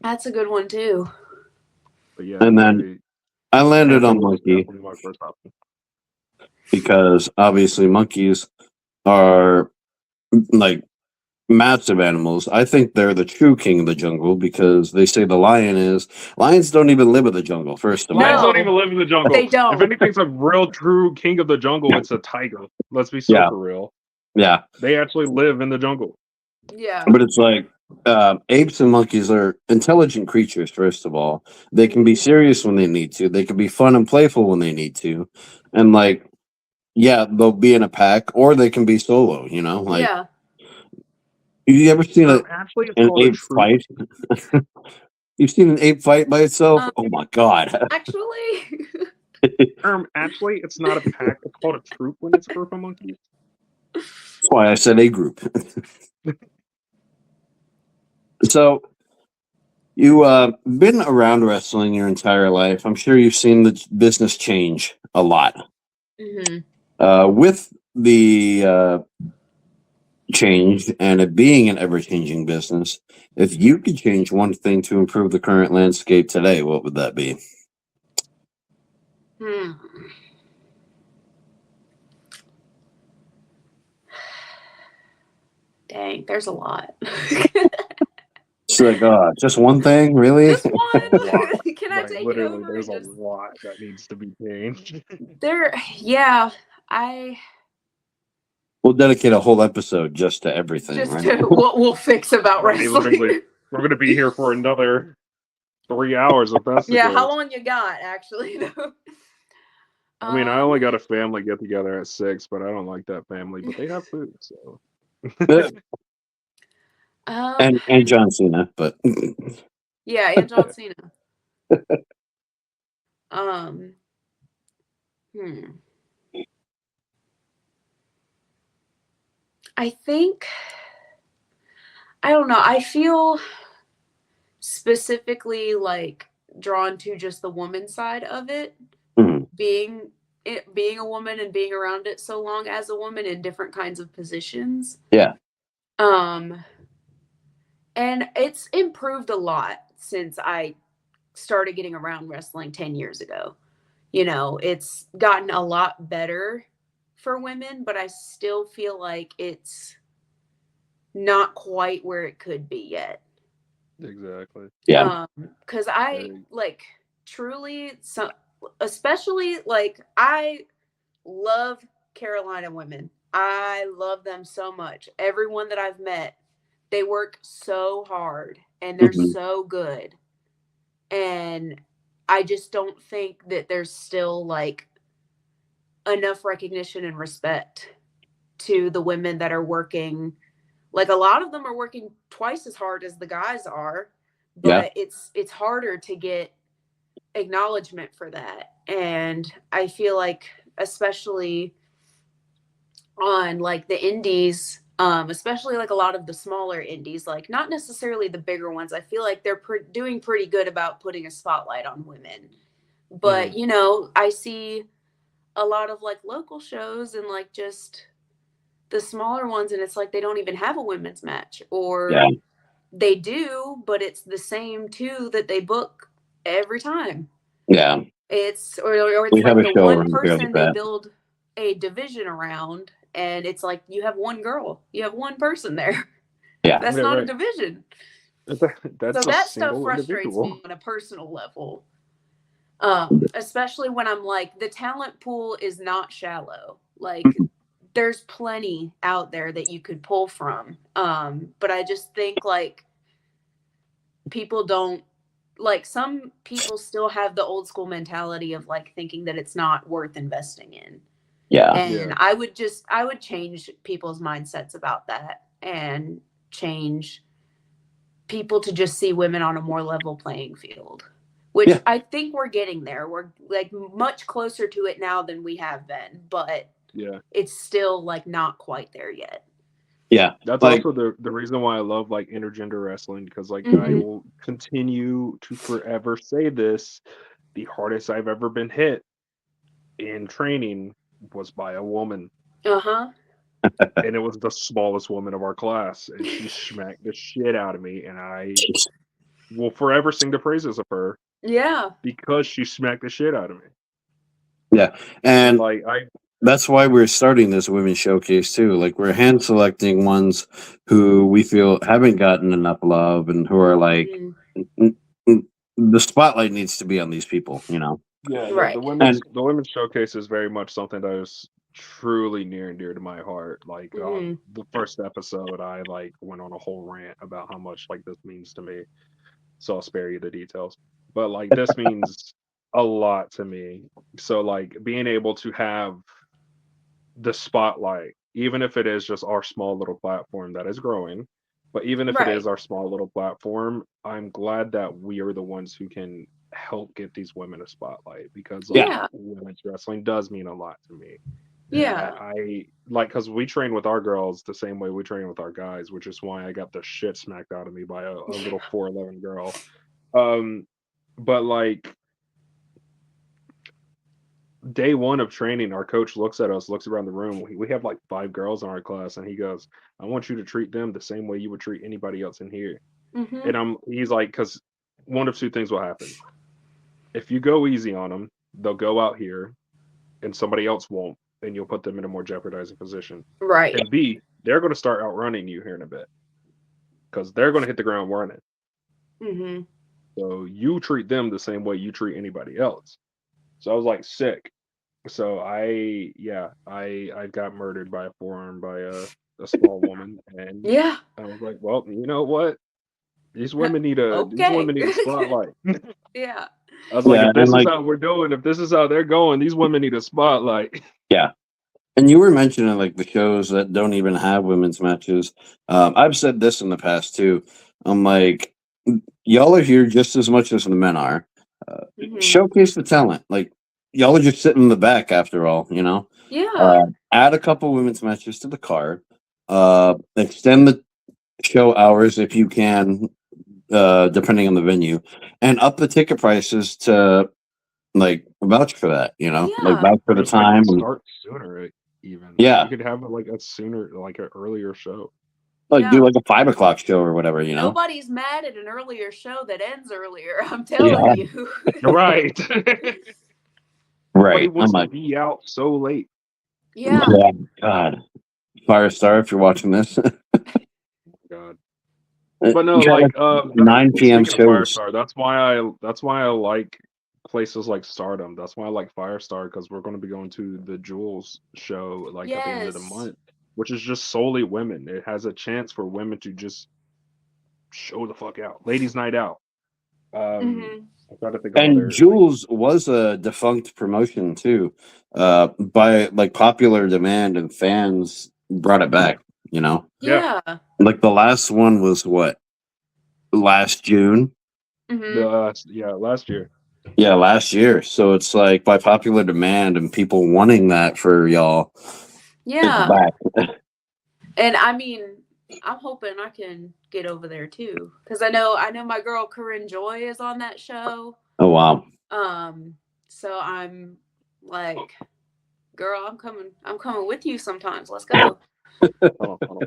That's a good one too. But yeah, And then I landed panther on was monkey definitely my first option. because obviously monkeys are like massive animals. I think they're the true king of the jungle because they say lions don't even live in the jungle, first of Lions all. don't even live in the jungle. They don't. If anything's a real true king of the jungle, it's a tiger. Let's be so Yeah. for real. Yeah. They actually live in the jungle. Yeah. But it's like apes and monkeys are intelligent creatures, first of all. They can be serious when they need to. They can be fun and playful when they need to. And like, yeah, they'll be in a pack or they can be solo, you know? Like, yeah. you ever seen Actually, it's an called a ape troop. fight? You've seen an ape fight by itself? Oh my God. Actually. Actually, it's not a pack. It's called a troop when it's a group of monkeys. That's why I said a group. So, you been around wrestling your entire life. I'm sure you've seen the business change a lot. With the change and it being an ever-changing business, if you could change one thing to improve the current landscape today, what would that be? Dang, there's a lot. It's like, just one thing, really? Just one. Can I Like, take literally, it over? there's a Just... lot that needs to be changed. We'll dedicate a whole episode just to everything, Just right? to what we'll fix about I mean, literally, wrestling. we're going to be here for another 3 hours if that's the Yeah, case. how long you got, actually? I mean, I only got a family get together at 6, but I don't like that family. But they have food, so. and John Cena, but yeah, and John Cena. I think, I don't know. I feel specifically like drawn to just the woman side of it, being a woman and being around it so long as a woman in different kinds of positions. Yeah. And it's improved a lot since I started getting around wrestling 10 years ago. You know, it's gotten a lot better for women, but I still feel like it's not quite where it could be yet. Exactly. Yeah. Because I like truly, especially like I love Carolina women. I love them so much. Everyone that I've met, they work so hard and they're so good. And I just don't think that there's still like enough recognition and respect to the women that are working. Like a lot of them are working twice as hard as the guys are, Yeah. but it's harder to get acknowledgement for that. And I feel like especially on like the indies, especially like a lot of the smaller indies, like not necessarily the bigger ones, I feel like they're doing pretty good about putting a spotlight on women. But you know, I see a lot of like local shows and like just the smaller ones, and it's like they don't even have a women's match, Yeah. or they do, but it's the same two that they book every time. Yeah. It's or it's We have like a the show one around here like person they that. build a division around, and it's like you have one girl, you have one person there. Yeah. That's Yeah, not a right. division. That's So a that stuff single frustrates individual. me on a personal level. Especially when I'm like, the talent pool is not shallow. Like there's plenty out there that you could pull from. But I just think like people don't, like some people still have the old school mentality of like thinking that it's not worth investing in. Yeah. And Yeah. I would change people's mindsets about that and change people to just see women on a more level playing field, which Yeah. I think we're getting there. We're like much closer to it now than we have been, but Yeah. it's still like not quite there yet. Yeah. That's Like, also the reason why I love like intergender wrestling, because like I Mhm. will continue to forever say this: the hardest I've ever been hit in training was by a woman, Uh-huh. and it was the smallest woman of our class, and she smacked the shit out of me, and I will forever sing the praises of her Yeah. because she smacked the shit out of me. yeah. And And like I that's why we're starting this women's showcase too. Like, we're hand selecting ones who we feel haven't gotten enough love and who are like, Mhm. "N- n- the spotlight needs to be on these people," you know? Yeah, Right. And the women's showcase is very much something that is truly near and dear to my heart. Like Mhm. the first episode, I like went on a whole rant about how much like this means to me. So I'll spare you the details. But like this means a lot to me. So like being able to have the spotlight, even if it is just our small little platform that is growing, but even if it is Right. our small little platform, I'm glad that we are the ones who can help get these women a spotlight, because yeah, like Yeah. women's wrestling does mean a lot to me. And Yeah. I like, because we train with our girls the same way we train with our guys, which is why I got the shit smacked out of me by a little 4'11" girl. Um, but like day one of training, our coach looks at us, looks around the room. We have like 5 girls in our class, and he goes, "I want you to treat them the same way you would treat anybody else in here." Mhm. And he's like, because one of two things will happen. If you go easy on them, they'll go out here, and somebody else won't, and you'll put them in a more jeopardizing position. Right. And B, they're going to start outrunning you here in a bit, because they're going to hit the ground running. Mhm. So you treat them the same way you treat anybody else. So I was like, sick. So I got murdered by a forearm by a small woman, and Yeah. I was like, well, you know what? These Okay. women need a spotlight. Yeah. I was like, yeah. if And this is like, how we're doing, if this is how they're going, these women need a spotlight. yeah. And you were mentioning like the shows that don't even have women's matches. I've said this in the past too. I'm like, y'all are here just as much as the men are. Mhm. Showcase the talent. Like, y'all are just sitting in the back after all, you know? Yeah. Add a couple women's matches to the card. Extend the show hours if you can, depending on the venue, and up the ticket prices to like vouch for that, you know? Like, Yeah. vouch for the Just make them time. And start sooner, even. You yeah, could have like a sooner, like an earlier show. like do Yeah. like a 5 o'clock show or whatever, you know? Nobody's mad at an earlier show that ends earlier. I'm telling Yeah, you. Right. Nobody right. I'm wants to like, be out so late. Yeah. yeah, God, Firestar, if you're watching this, God. you But no, got like like 9 p.m. speaking of shows. Firestar, that's why I like places like Stardom. That's why I like Firestar, because we're going to be going to the Jules show like at the end of the Yes. month, which is just solely women. It has a chance for women to just show the fuck out. Ladies' night out. Mhm. I'm trying to think of And other like Jules was a defunct promotion too. By like popular demand and fans brought it back, you know. yeah. Yeah. Like the last one was what? Last June? The Mhm. last year. Yeah, last year. So it's like by popular demand and people wanting that for y'all, it's Yeah. back. And I mean, I'm hoping I can get over there too, because I know my girl Corinne Joy is on that show. Oh wow. Um, so I'm like, girl, I'm coming with you sometimes. Let's go. Hold on.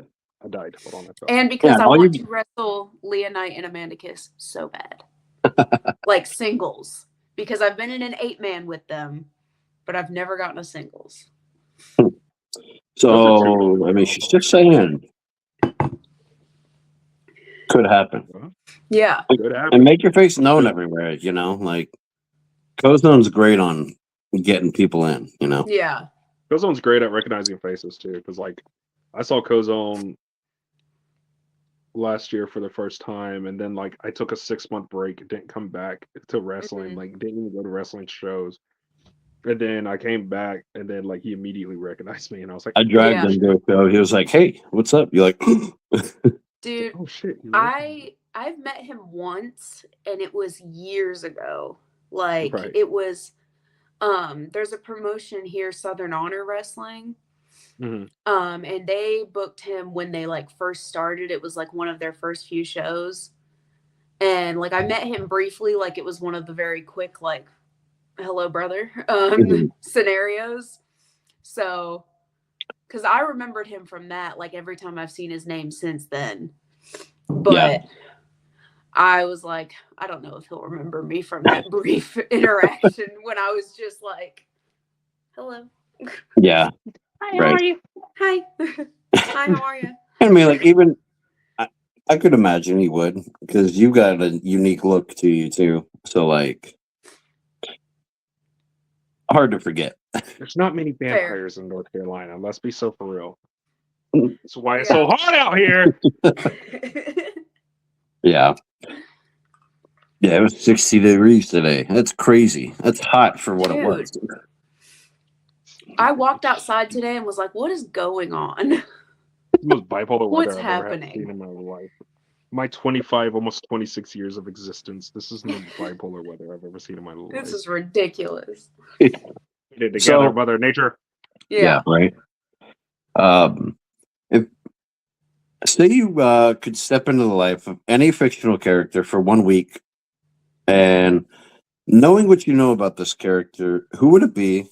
I died. Hold on, I fell. And Yeah, because and I all want you to wrestle Leah Knight and Amanda Kiss so bad, like singles, because I've been in an 8-man with them, but I've never gotten a singles. Those are two so I mean she's powerful just saying could happen. wrestlers. Yeah. Could And happen. make your face known everywhere, you know, like Cozone's great on getting people in, you know. Yeah. Kozone's great at recognizing faces too, because like I saw Kozone last year for the first time, and then like I took a 6 month break, didn't come back to wrestling, Mhm. like didn't even go to wrestling shows. And then I came back, and then like he immediately recognized me, and I was like, I dragged Yeah. him to a show. He was like, "Hey, what's up?" You're like, Dude, "Oh shit, you recognize I've met him once and it was years ago. Like right?" it was there's a promotion here, Southern Honor Wrestling. Hmm. And they booked him when they like first started. It was like one of their first few shows. And like I met him briefly, like it was one of the very quick, like, hello brother, Mhm. scenarios. So because I remembered him from that, like every time I've seen his name since then. "Yeah, But I was like, I don't know if he'll remember me from that brief interaction when I was just like, hello. yeah, Hi, how right." are you? Hi. Hi, how are you? I mean, like even I, I could imagine he would because you got a unique look to you too. So like, hard to forget. There's not many Fair. vampires in North Carolina. Let's be so for real. Mm, That's why it's Yeah. so hot out here. Yeah, yeah. It was 60 degrees today. That's crazy. That's hot for what it Dude, was. I walked outside today and was like, what is going on? The most bipolar What's weather I've ever seen happening? in my life. My 25, almost 26 years of existence. This is the most bipolar weather I've ever seen in my This life. is ridiculous. Get it together, So Mother Nature. yeah, Yeah. right. If say you could step into the life of any fictional character for 1 week, and knowing what you know about this character, who would it be,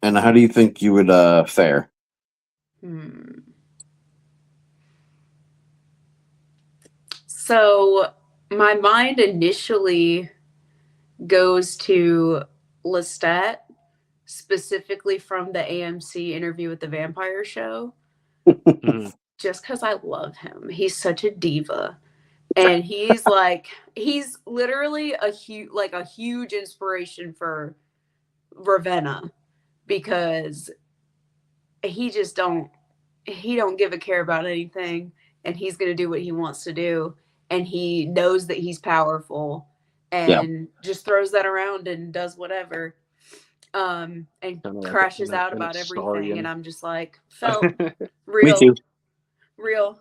and how do you think you would fare? Hmm. So my mind initially goes to Lestat, specifically from the AMC Interview with the Vampire show, Mhm. just because I love him. He's such a diva. And he's literally a huge inspiration for Ravenna, because he just don't give a care about anything, and he's going to do what he wants to do, and he knows that he's powerful Yeah, and just throws that around and does whatever, and Kind of like crashes out an about everything, and Astarian. I'm just like, felt me real, too. real.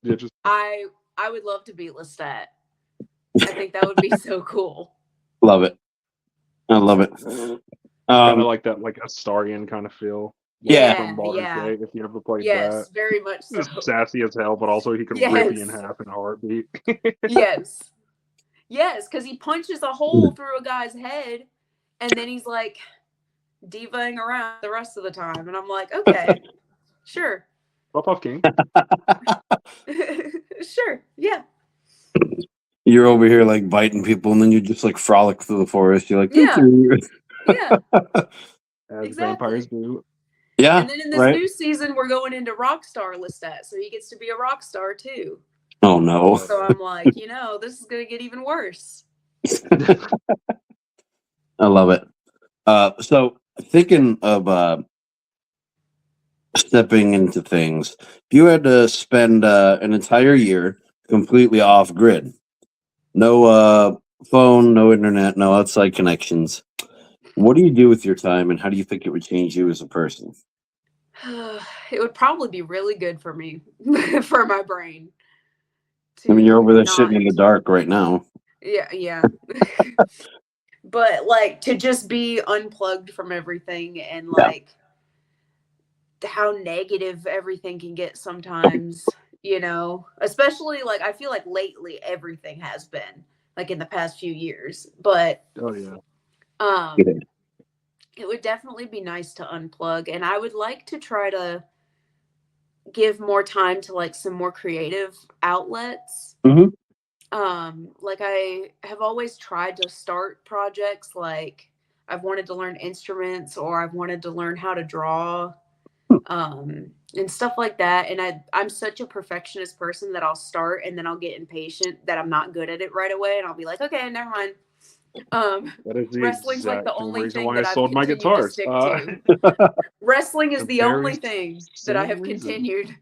Yeah, just I would love to beat Lestat. I think that would be so cool. Love it. I love it. kind of like that, like Astarian kind of feel, like Yeah, from Yeah, Baldur's yeah. Gate. If you ever played that, Yes, very much so. just sassy as hell, but also he can rip you in Yes. half in a heartbeat. Yes. Yes, because he punches a hole through a guy's head and then he's like divaing around the rest of the time. And I'm like, okay, sure. Pop off, King. Sure. Yeah. you're over here like biting people, and then you just like frolic through the forest. You're like, Yeah. Yeah. As Exactly. vampires do. yeah, And then in this right. new season, we're going into Rockstar Lestat. So he gets to be a rock star too. Oh no, So I'm like, this is going to get even worse. I love it. So thinking of stepping into things, if you had to spend an entire year completely off grid, no phone, no internet, no outside connections. What do you do with your time, and how do you think it would change you as a person? It would probably be really good for me, for my brain I mean, you're over to there not. sitting in the dark right now. Yeah. But like to just be unplugged from everything and Yeah. like how negative everything can get sometimes, especially like I feel like lately everything has been like in the past few years, but Oh yeah. um it would definitely be nice to unplug, and I would like to try to give more time to like some more creative outlets. Hmm. Like I have always tried to start projects, like I've wanted to learn instruments or I've wanted to learn how to draw, and stuff like that. And I'm such a perfectionist person that I'll start and then I'll get impatient that I'm not good at it right away, and I'll be like, okay, never mind. That is the Wrestling's like the exact only reason thing why I that I've sold my continued to guitars. stick to. Wrestling is The the very only thing that I same have reason. continued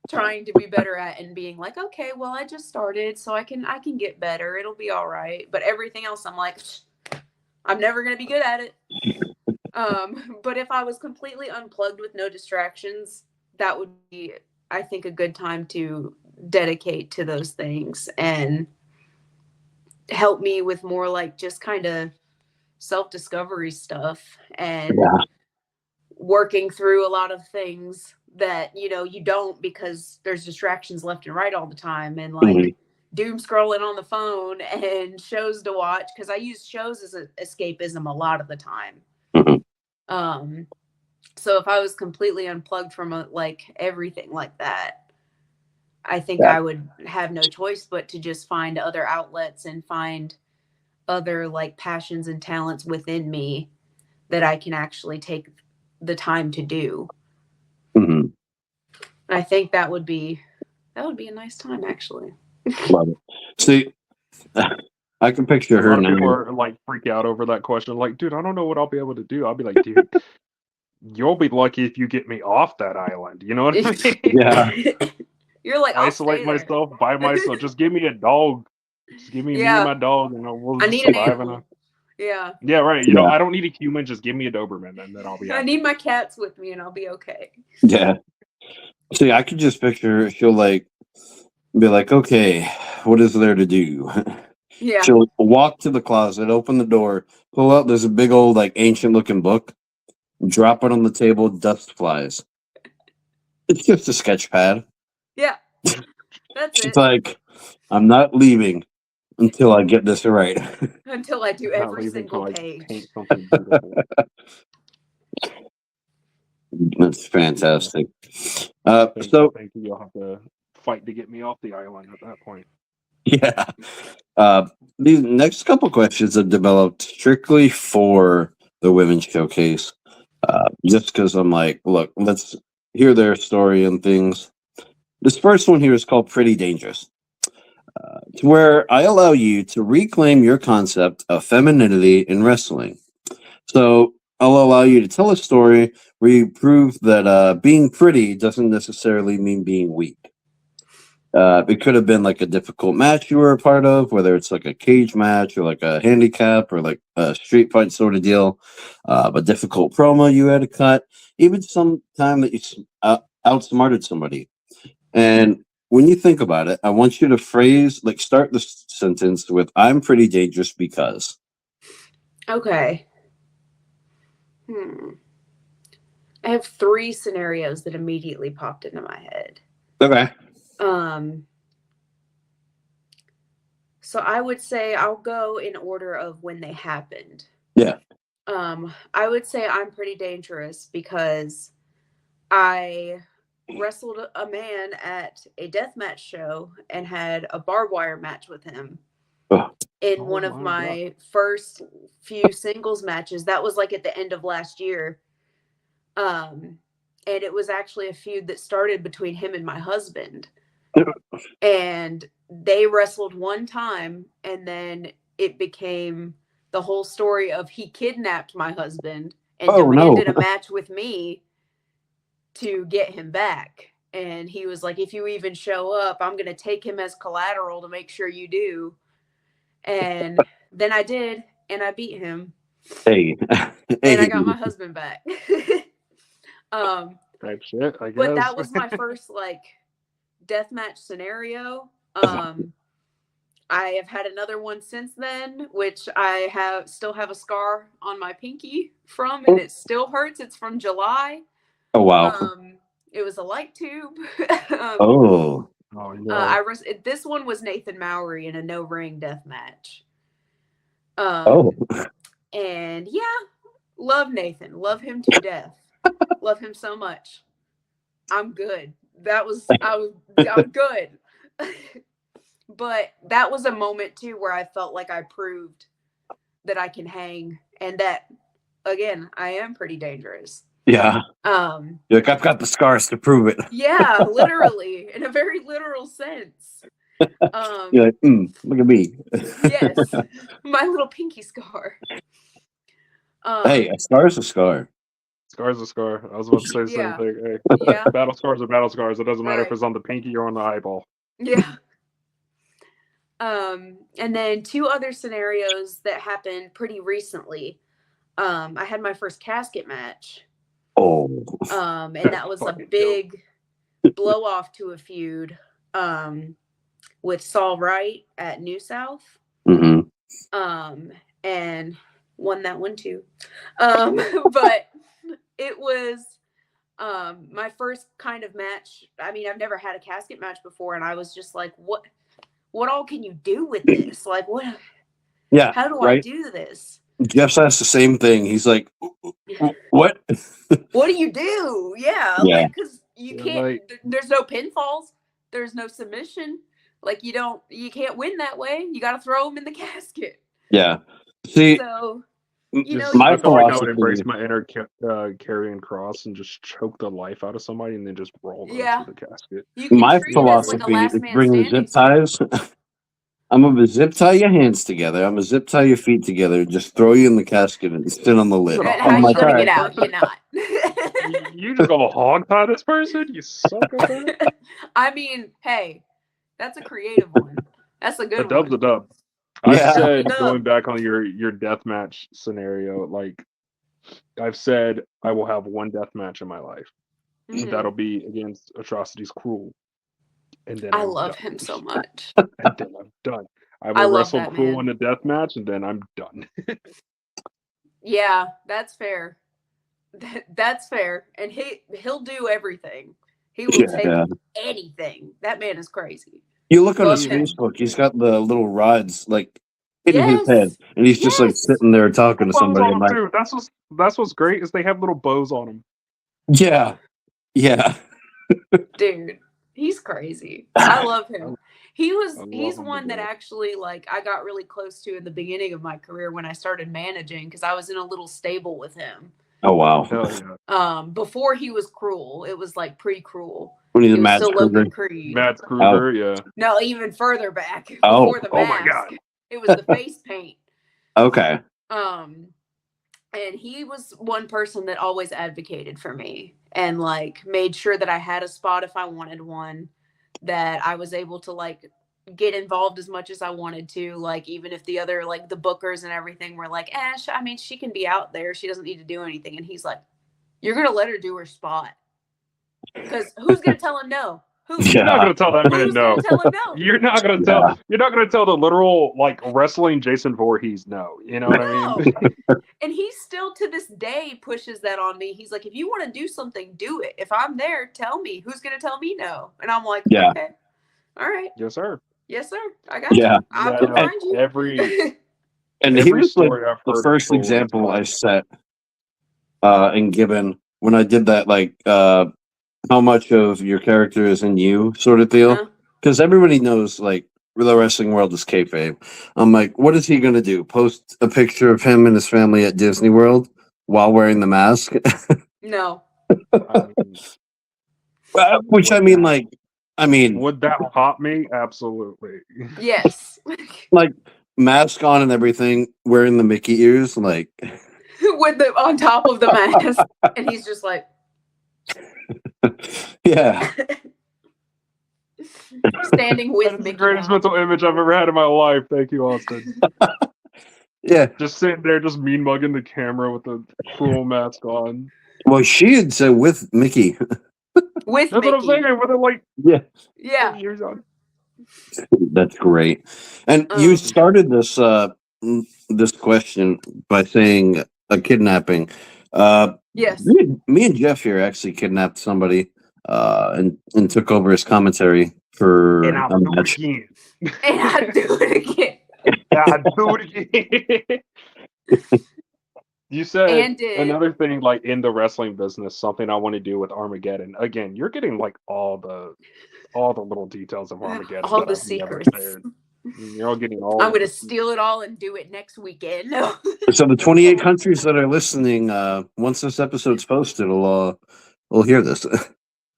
trying to be better at, and being like, okay, well, I just started, so I can get better. It'll be all right. But everything else, I'm like, I'm never gonna be good at it. But if I was completely unplugged with no distractions, that would be, I think, a good time to dedicate to those things and help me with more like just kind of self-discovery stuff and Yeah. working through a lot of things that you don't, because there's distractions left and right all the time, and Hmm. like doom scrolling on the phone and shows to watch, because I use shows as an escapism a lot of the time. Hmm. um so if I was completely unplugged from like everything like that, I think Yeah. I would have no choice but to just find other outlets and find other like passions and talents within me that I can actually take the time to do. Hmm. I think that would be a nice time, actually. Love it. See, I can picture A her lot of now. people are like freak out over that question. Like, dude, I don't know what I'll be able to do. I'll be like, dude, you'll be lucky if you get me off that island. You know what I mean? Yeah. You're like, I'll Isolate stay there. myself by myself. Just give me a dog. Just give me me and Yeah, my dog, and we'll I just need an survive in a. animal. Yeah, Yeah, right. Yeah. I don't need a human. Just give me a Doberman, and then I'll be I happy. need my cats with me, and I'll be okay. Yeah. See, I could just picture her. She'll like be like, okay, what is there to do? Yeah, She'll walk to the closet, open the door, pull out this big old like ancient looking book, drop it on the table, dust flies. It's just a sketch pad. yeah, that's She's it. like, I'm not leaving until I get this right. Until I do I'm not every leaving single until I page. paint something beautiful. That's fantastic. I think So you'll have to fight to get me off the island at that point. yeah, uh, these next couple questions are developed strictly for the women's showcase. Just because I'm like, look, let's hear their story and things. This first one here is called "Pretty Dangerous." It's where I allow you to reclaim your concept of femininity in wrestling. So I'll allow you to tell a story where you prove that being pretty doesn't necessarily mean being weak. It could have been like a difficult match you were a part of, whether it's like a cage match or like a handicap or like a street fight sort of deal, a difficult promo you had to cut, even some time that you outsmarted somebody. And when you think about it, I want you to start the sentence with, I'm pretty dangerous because. Okay. Hmm. I have 3 scenarios that immediately popped into my head. Okay. Um, so I would say I'll go in order of when they happened. Yeah. I would say I'm pretty dangerous because I wrestled a man at a deathmatch show and had a barbed wire match with him Oh, in Oh one of my God. my first few singles matches. That was like at the end of last year. And it was actually a feud that started between him and my husband. And they wrestled one time, and then it became the whole story of he kidnapped my husband and oh no. demanded a match with me to get him back. And he was like, if you even show up, I'm going to take him as collateral to make sure you do. And then I did, and I beat him, Hey, and I hey, got my husband back. Type shit, I But guess. that was my first like deathmatch scenario. I have had another one since then, which I still have a scar on my pinky from, and it still hurts. It's from July. oh wow, It was a light tube. oh, Oh no. This one was Nathan Mowry in a no ring death match. oh, And yeah, love Nathan, love him to death, love him so much. I'm good. I'm good. But that was a moment too where I felt like I proved that I can hang, and that again, I am pretty dangerous. yeah. You're like, I've got the scars to prove it. Yeah, literally, in a very literal sense. You're like, look at me. Yes, my little pinky scar. Hey, a scar is a scar. Scar's a scar. I was about to say the Yeah. same thing. Hey, Yeah, battle scars are battle scars. It doesn't matter if right. it's on the pinky or on the eyeball. Yeah. And then two other scenarios that happened pretty recently. I had my first casket match. Oh, And that was a Fucking big blow off to a feud with Saul Wright at New South. mm-hmm. And won that one too. But it was my first kind of match. I mean, I've never had a casket match before, and I was just like, what all can you do with this? Like, Yeah, how do I right. do this? Jeff's asked the same thing. He's like, what? What do you do? Yeah, Yeah. like, because you Yeah, can't, like- there's no pinfalls, there's no submission. Like, you can't win that way. You got to throw them in the casket. Yeah. See, So, my I feel like I would philosophy. embrace my inner carrying cross and just choke the life out of somebody and then just roll them Yeah. through the casket. you can My treat it as like a philosophy last is man bring standing. zip ties. I'm gonna zip tie your hands together. I'm gonna zip tie your feet together. Just throw you in the casket and sit on the lid. You're And gonna how I'm you like, gonna all get right. out? You're not. You just gonna hog tie this person? You suck at that. I mean, hey, that's a creative one. That's a A good dub's one. a dub. Yeah. I've said, Dub. going back on your deathmatch scenario, like I've said, I will have one deathmatch in my life. Mhm. That'll be against Atrocity's Cruel. And then I I'm love done. him so much. And then I'm done. I I will love wrestle that Cruel man. in a deathmatch and then I'm done. Yeah, that's fair. That's fair. And he'll do everything. He will take Yeah. anything. That man is crazy. You look on Love his him. Facebook. He's got the little rods like in his Yes. head, and he's just like Yes. sitting there talking to Bows somebody. on I'm them like, too. That's what's great is they have little bows on them. yeah, yeah. Dude, he's crazy. I love him. He's him one to that death. actually like I got really close to in the beginning of my career when I started managing because I was in a little stable with him. Oh wow. Hell yeah. Before he was Cruel, it was like pre-Cruel. When he's It was Matt still Kruger. Logan Creed. Matt Kruger, yeah. No, even further back Oh. before the Oh mask. my God. It was the face paint. Okay. And he was one person that always advocated for me and like made sure that I had a spot if I wanted one, that I was able to like get involved as much as I wanted to, like even if the other like the bookers and everything were like, she can be out there, she doesn't need to do anything. And he's like, you're gonna let her do her spot, because who's gonna tell him no? Who? You're not gonna tell that man Who's no. gonna tell him no? You're not gonna tell. You're not gonna tell the literal like wrestling Jason Voorhees no. You know what I mean? And he still to this day pushes that on me. He's like, if you want to do something, do it. If I'm there, tell me. Who's gonna tell me no? And I'm like, Yeah. okay, all right, Yes, sir. yes, sir. I got Yeah. you. I'll Yeah, come no, find you. And he Every was like story I've the heard first of Cruel is example I like- set in Gibbon when I did that, like how much of your character is in you sort of deal. Because everybody knows like the wrestling world is kayfabe. I'm like, what is he gonna do? Post a picture of him and his family at Disney World while wearing the mask? No. I mean, Which I mean, would that pop me? Absolutely. Yes. like mask on and everything, wearing the Mickey ears, like With the on top of the mask, and he's just like, yeah. standing That with is the Mickey greatest Mouse. mental image I've ever had in my life. Thank you, Austin. Yeah. Just sitting there, just mean mugging the camera with the cruel mask on. Well, she had said with Mickey. With That's what I'm Mickey. saying. With it like Yeah. Yeah. 20 years on. That's great. And you started this question by saying a kidnapping. Yes. Me and Jeff here actually kidnapped somebody and took over his commentary for And a I'll do it match. again. And I do it again. I'll do it again. You said And did. another thing, like in the wrestling business, something I want to do with Armageddon. Again, you're getting like all the little details of Armageddon. All that the I've never secrets. shared. You're all getting all. I'm of gonna the steal it all and do it next weekend. No. So the 28 countries that are listening, once this episode's posted, will hear this.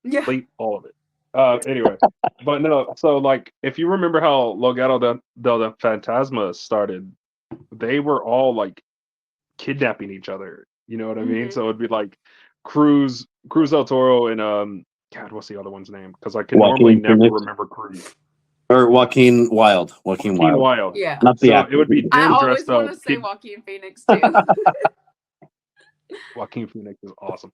Yeah. complete all of it. Anyway, but no. So like, if you remember how Legado del Fantasma started, they were all like kidnapping each other. You know what I mean? Mhm. So it'd be like Cruz del Toro and God, what's the other one's name? Because I can normally Joaquin never Phoenix. remember Cruz. Or Joaquin Wild. Joaquin Wild. Wild. Yeah. Not the So actor. it would be I them always dressed want up. to say Joaquin Phoenix too. Joaquin Phoenix is awesome.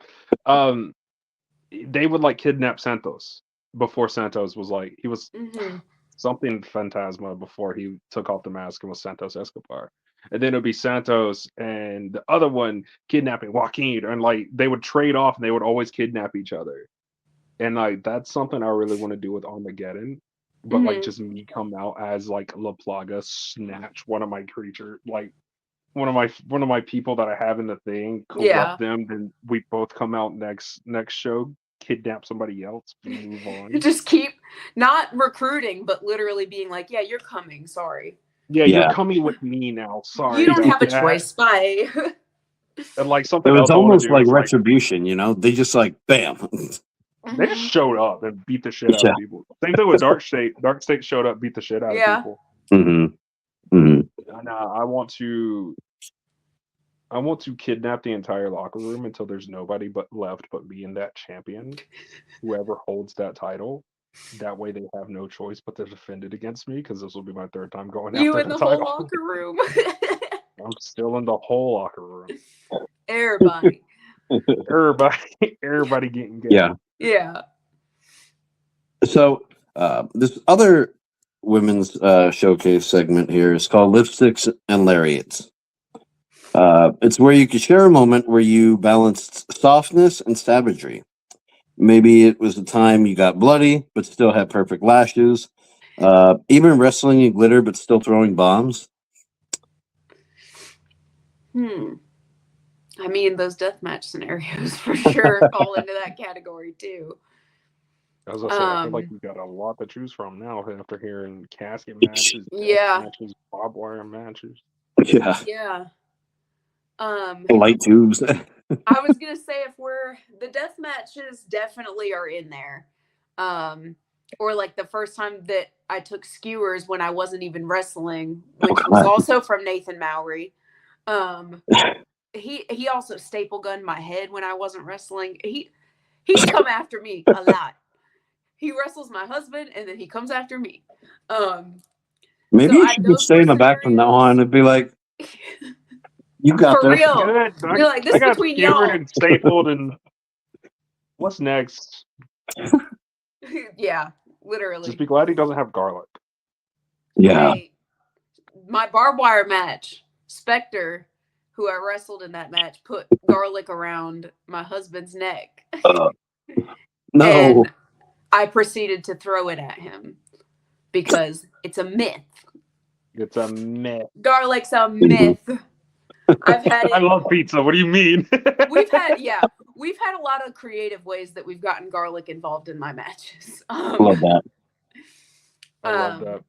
They would like kidnap Santos before Santos was like he was Mhm. something Phantasma before he took off the mask and was Santos Escobar. And then it would be Santos and the other one kidnapping Joaquin, and like they would trade off and they would always kidnap each other. And like that's something I really want to do with Armageddon. But like Mhm. just me come out as like La Plaga, snatch one of my creature, like one of my people that I have in the thing, corrupt Yeah. them, then we both come out next show, kidnap somebody else, move on. Just keep not recruiting, but literally being like, "Yeah, you're coming. Sorry, Yeah, Yeah. you're coming with me now. Sorry you don't about have a that. choice." Bye. And like It something was else I want almost to do like is like retribution, you know? They just like bam. they just Mhm. showed up and beat the shit out Yeah. of people. Same thing with Dark State. Dark State showed up, beat the shit out of Yeah. people. Mm-hmm. Mm-hmm. And I want to kidnap the entire locker room until there's nobody but left but me and that champion, whoever holds that title. That way they have no choice but to defend it against me because this will be my third time going You after in the the whole title. locker room. I'm still in the whole locker room. Everybody. Everybody getting gay. Yeah. Yeah. So this other women's showcase segment here is called Lipsticks and Lariats. It's where you could share a moment where you balanced softness and savagery. Maybe it was a time you got bloody but still had perfect lashes. Even wrestling in glitter but still throwing bombs. I mean, those deathmatch scenarios for sure fall into that category too. As I said, I feel like we got a lot to choose from now after hearing casket matches, death Yeah. matches, barbed wire matches. Yeah. Yeah. Light tubes. I was gonna say if the death matches definitely are in there. Or like the first time that I took skewers when I wasn't even wrestling, which was also from Nathan Mowry. He also staple gunned my head when I wasn't wrestling. He's come after me a lot. He wrestles my husband and then he comes after me. Maybe So you should just stay in the back from now on and be like, you got For this. real. Good. You're like, this I got between skewered y'all. and stapled and what's next? Yeah, literally. Just be glad he doesn't have garlic. Yeah. Hey, my barbed wire match, Spectre, who I wrestled in that match, put garlic around my husband's neck. No. And I proceeded to throw it at him because it's a myth. It's a myth. Garlic's a myth. I've had it. I love pizza. What do you mean? We've had a lot of creative ways that we've gotten garlic involved in my matches. Love that. I love that.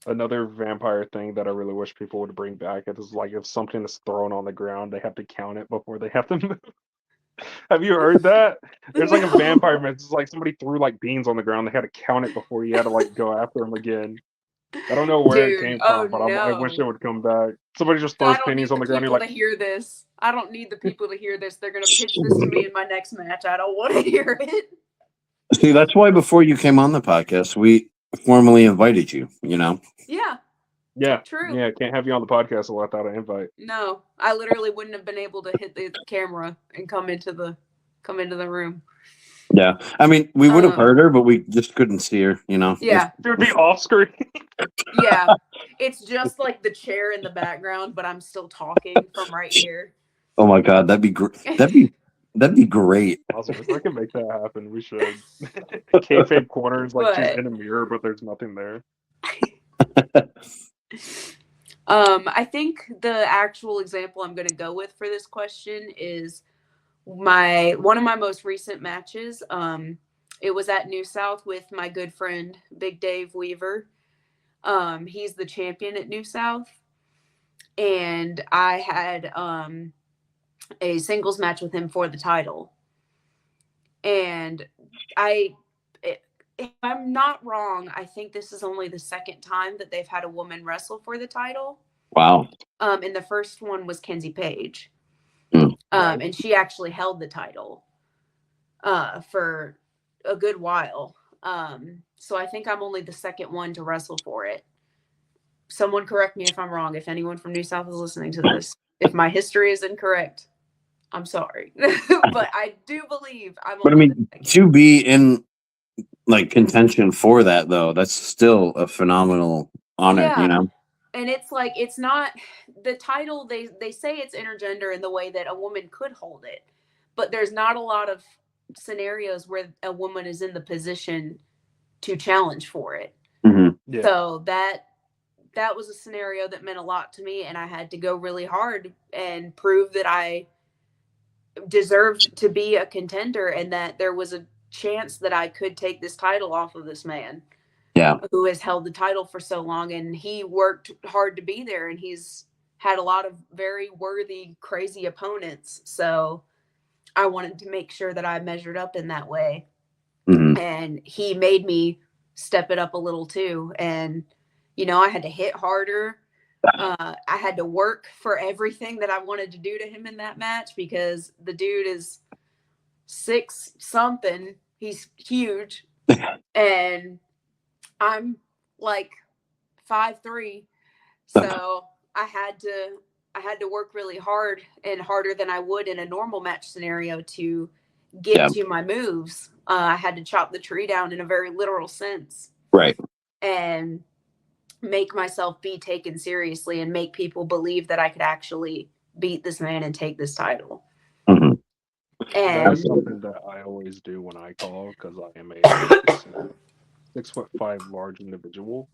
Another vampire thing that I really wish people would bring back is like if something is thrown on the ground, they have to count it before they have to move. Have you heard that? There's like a vampire myth. It's like somebody threw like beans on the ground. They had to count it before you had to like go after them again. I don't know where it came from, but I wish it would come back. Somebody just throws pennies on the ground. You're like, to hear this. I don't need the people to hear this. They're gonna pitch this to me in my next match. I don't want to hear it. See, that's why before you came on the podcast, we formally invited you. You know. Yeah, Yeah, true. yeah. Can't have you on the podcast without an invite. No, I literally wouldn't have been able to hit the camera and come into the room. Yeah, I mean, we would have Um, heard her, but we just couldn't see her. You know. Yeah, It would be off screen. yeah. It's just like the chair in the background, but I'm still talking from right here. Oh my god, that'd be great. That'd be great. Awesome. If I can make that happen, we should. Kayfabe corners, like she's But- in a mirror, but there's nothing there. I think the actual example I'm going to go with for this question is one of my most recent matches. It was at New South with my good friend Big Dave Weaver. He's the champion at New South, and I had a singles match with him for the title. And if I'm not wrong, I think this is only the second time that they've had a woman wrestle for the title. Wow. And the first one was Kenzie Page. Mm. And she actually held the title for a good while. So I think I'm only the second one to wrestle for it. Someone correct me if I'm wrong. If anyone from New South is listening to this, if my history is incorrect, I'm sorry. But I do believe I'm But I only mean, to be in like contention for that though, that's still a phenomenal honor. Yeah. You know. And it's like, it's not the title. They say it's intergender in the way that a woman could hold it, but there's not a lot of scenarios where a woman is in the position to challenge for it. Mm-hmm. Yeah. So that was a scenario that meant a lot to me, and I had to go really hard and prove that I deserved to be a contender and that there was a chance that I could take this title off of this man. Yeah. Who has held the title for so long, and he worked hard to be there, and he's had a lot of very worthy, crazy opponents. So I wanted to make sure that I measured up in that way. Mm-hmm. And he made me step it up a little too. And, you know, I had to hit harder. I had to work for everything that I wanted to do to him in that match, because the dude is 6 something. He's huge. And I'm like 5'3", so I had to work really hard, and harder than I would in a normal match scenario, to get to my moves. I had to chop the tree down in a very literal sense, Right. and make myself be taken seriously, and make people believe that I could actually beat this man and take this title. Mm-hmm. That is And something that I always do when I call, because I am a 6'5" large individual.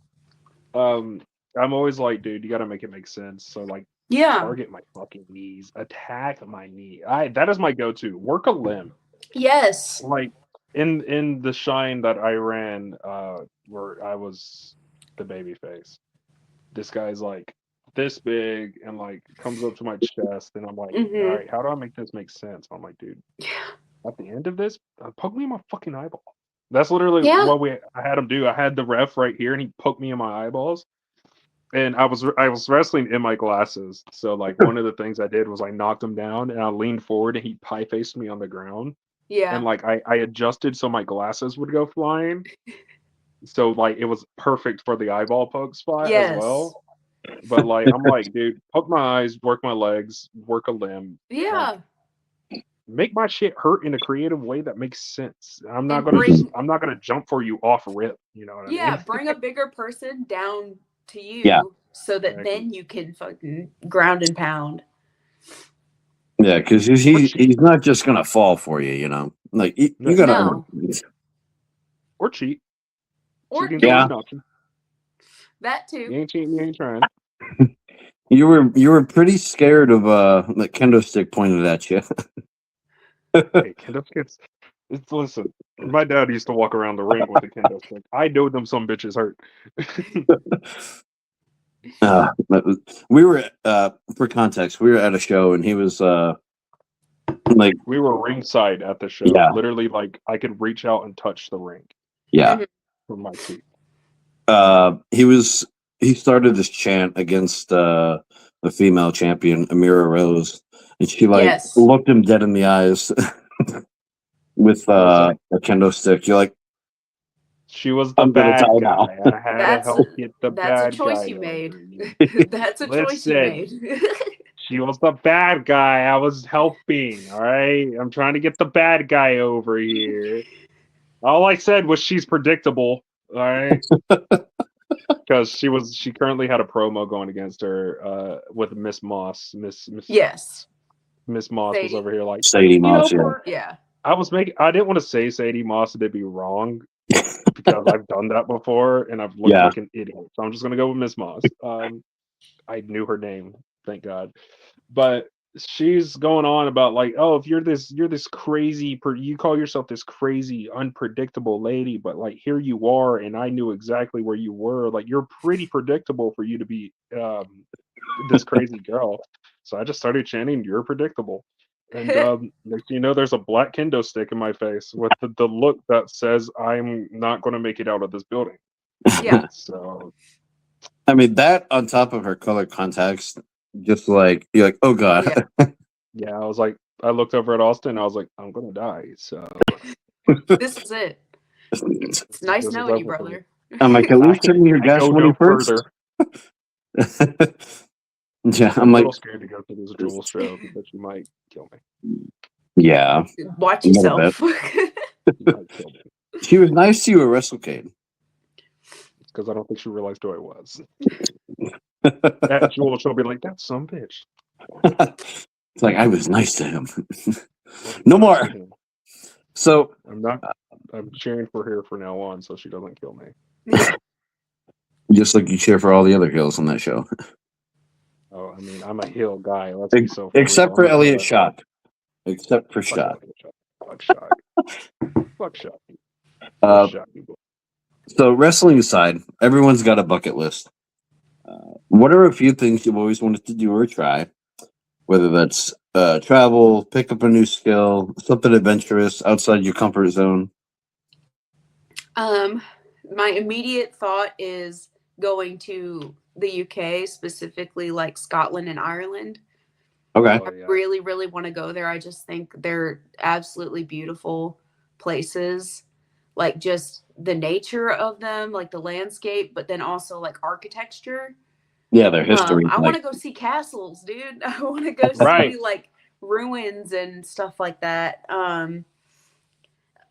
I'm always like, dude, you got to make it make sense. So like, yeah, target my fucking knees, attack my knee. That is my go-to. Work a limb. yes, Like in the shine that I ran, where I was the baby face. This guy's like this big and like comes up to my chest, and I'm like, Mhm. all right, how do I make this make sense? I'm like, dude, at the end of this, poke me in my fucking eyeball. That's literally Yeah. what I had him do. I had the ref right here, and he poked me in my eyeballs. And I was wrestling in my glasses, so like one of the things I did was I knocked him down, and I leaned forward, and he pie faced me on the ground, yeah, and like I adjusted so my glasses would go flying, so like it was perfect for the eyeball poke spot yes, as well. But like I'm like, dude, poke my eyes, work my legs, work a limb, yeah. make my shit hurt in a creative way that makes sense. I'm not And gonna jump for you off rip. You know what I Yeah, mean? bring a bigger person down to you, Yeah. so that Exactly. then you can fucking ground and pound. Yeah, because he's not just gonna fall for you. You know, like you gotta. No. Or cheat. Or Cheating's Yeah. always an option. that You too. ain't cheating, you ain't trying. You were pretty scared of the kendo stick pointed at you. Hey, kendo sticks. Listen, my dad used to walk around the ring with a kendo stick. I know them some bitches hurt. We were for context, we were at a show, and he was like, We were ringside at the show. Yeah. Literally, like I could reach out and touch the ring yeah, from my seat. he started this chant against the female champion Amira Rose, and she like Yes. looked him dead in the eyes with a kendo stick. You're like, She was the I'm gonna bad die guy. now. I had to That's help get the that's a bad choice guy you made. over. That's a choice you Listen, made. she was the bad guy. I was helping. All right, I'm trying to get the bad guy over here. All I said was she's predictable. All right, because she currently had a promo going against her with Miss Moss. Yes. Miss Moss was Sadie. over here like, Sadie Moss, yeah. for Yeah. I didn't want to say Sadie Moss and it'd be wrong because I've done that before and I've looked Yeah. like an idiot. So I'm just gonna go with Miss Moss. I knew her name, thank God. But she's going on about like, oh, if you're this crazy, you call yourself this crazy, unpredictable lady, but like here you are, and I knew exactly where you were. Like you're pretty predictable for you to be this crazy girl. So I just started chanting, "You're predictable." And next thing you know, there's a black kendo stick in my face with the look that says I'm not going to make it out of this building. Yeah. So I mean, that on top of her color contacts, just like you're like, oh god. Yeah. yeah, I was like, I looked over at Austin. I was like, I'm gonna die. So This is it. It's nice this is knowing you, everything. brother. I'm like, at least send me your I gas go money no first. further. Yeah, I'm I'm a like, little scared to go to this Jewel show because she might kill me. yeah, Watch a little yourself. She might kill me she was nice to you at WrestleCade. because I don't think she realized who I was. At Jewel, she'll be like, "That's some bitch." It's like I was nice to him. Well, No nice more. to him. So I'm not. I'm cheering for her from now on, so she doesn't kill me. Yeah. just like you cheer for all the other heels on that show, Oh, I mean, I'm a heel guy. Let's be so for except real. for I'm a Elliot heel. Shock. Except for Fuck Shock. Elliot Shock. Fuck Shock. Fuck Shock. Uh, Shock people. so wrestling aside, everyone's got a bucket list. What are a few things you've always wanted to do or try? Whether that's travel, pick up a new skill, something adventurous outside your comfort zone. My immediate thought is going to the UK, specifically like Scotland and Ireland. Okay. Oh, yeah. I really, really want to go there. I just think they're absolutely beautiful places. Like just the nature of them, like the landscape, but then also like architecture. Yeah, their history. I want Like, to go see castles, dude. I want to go Right. see like ruins and stuff like that.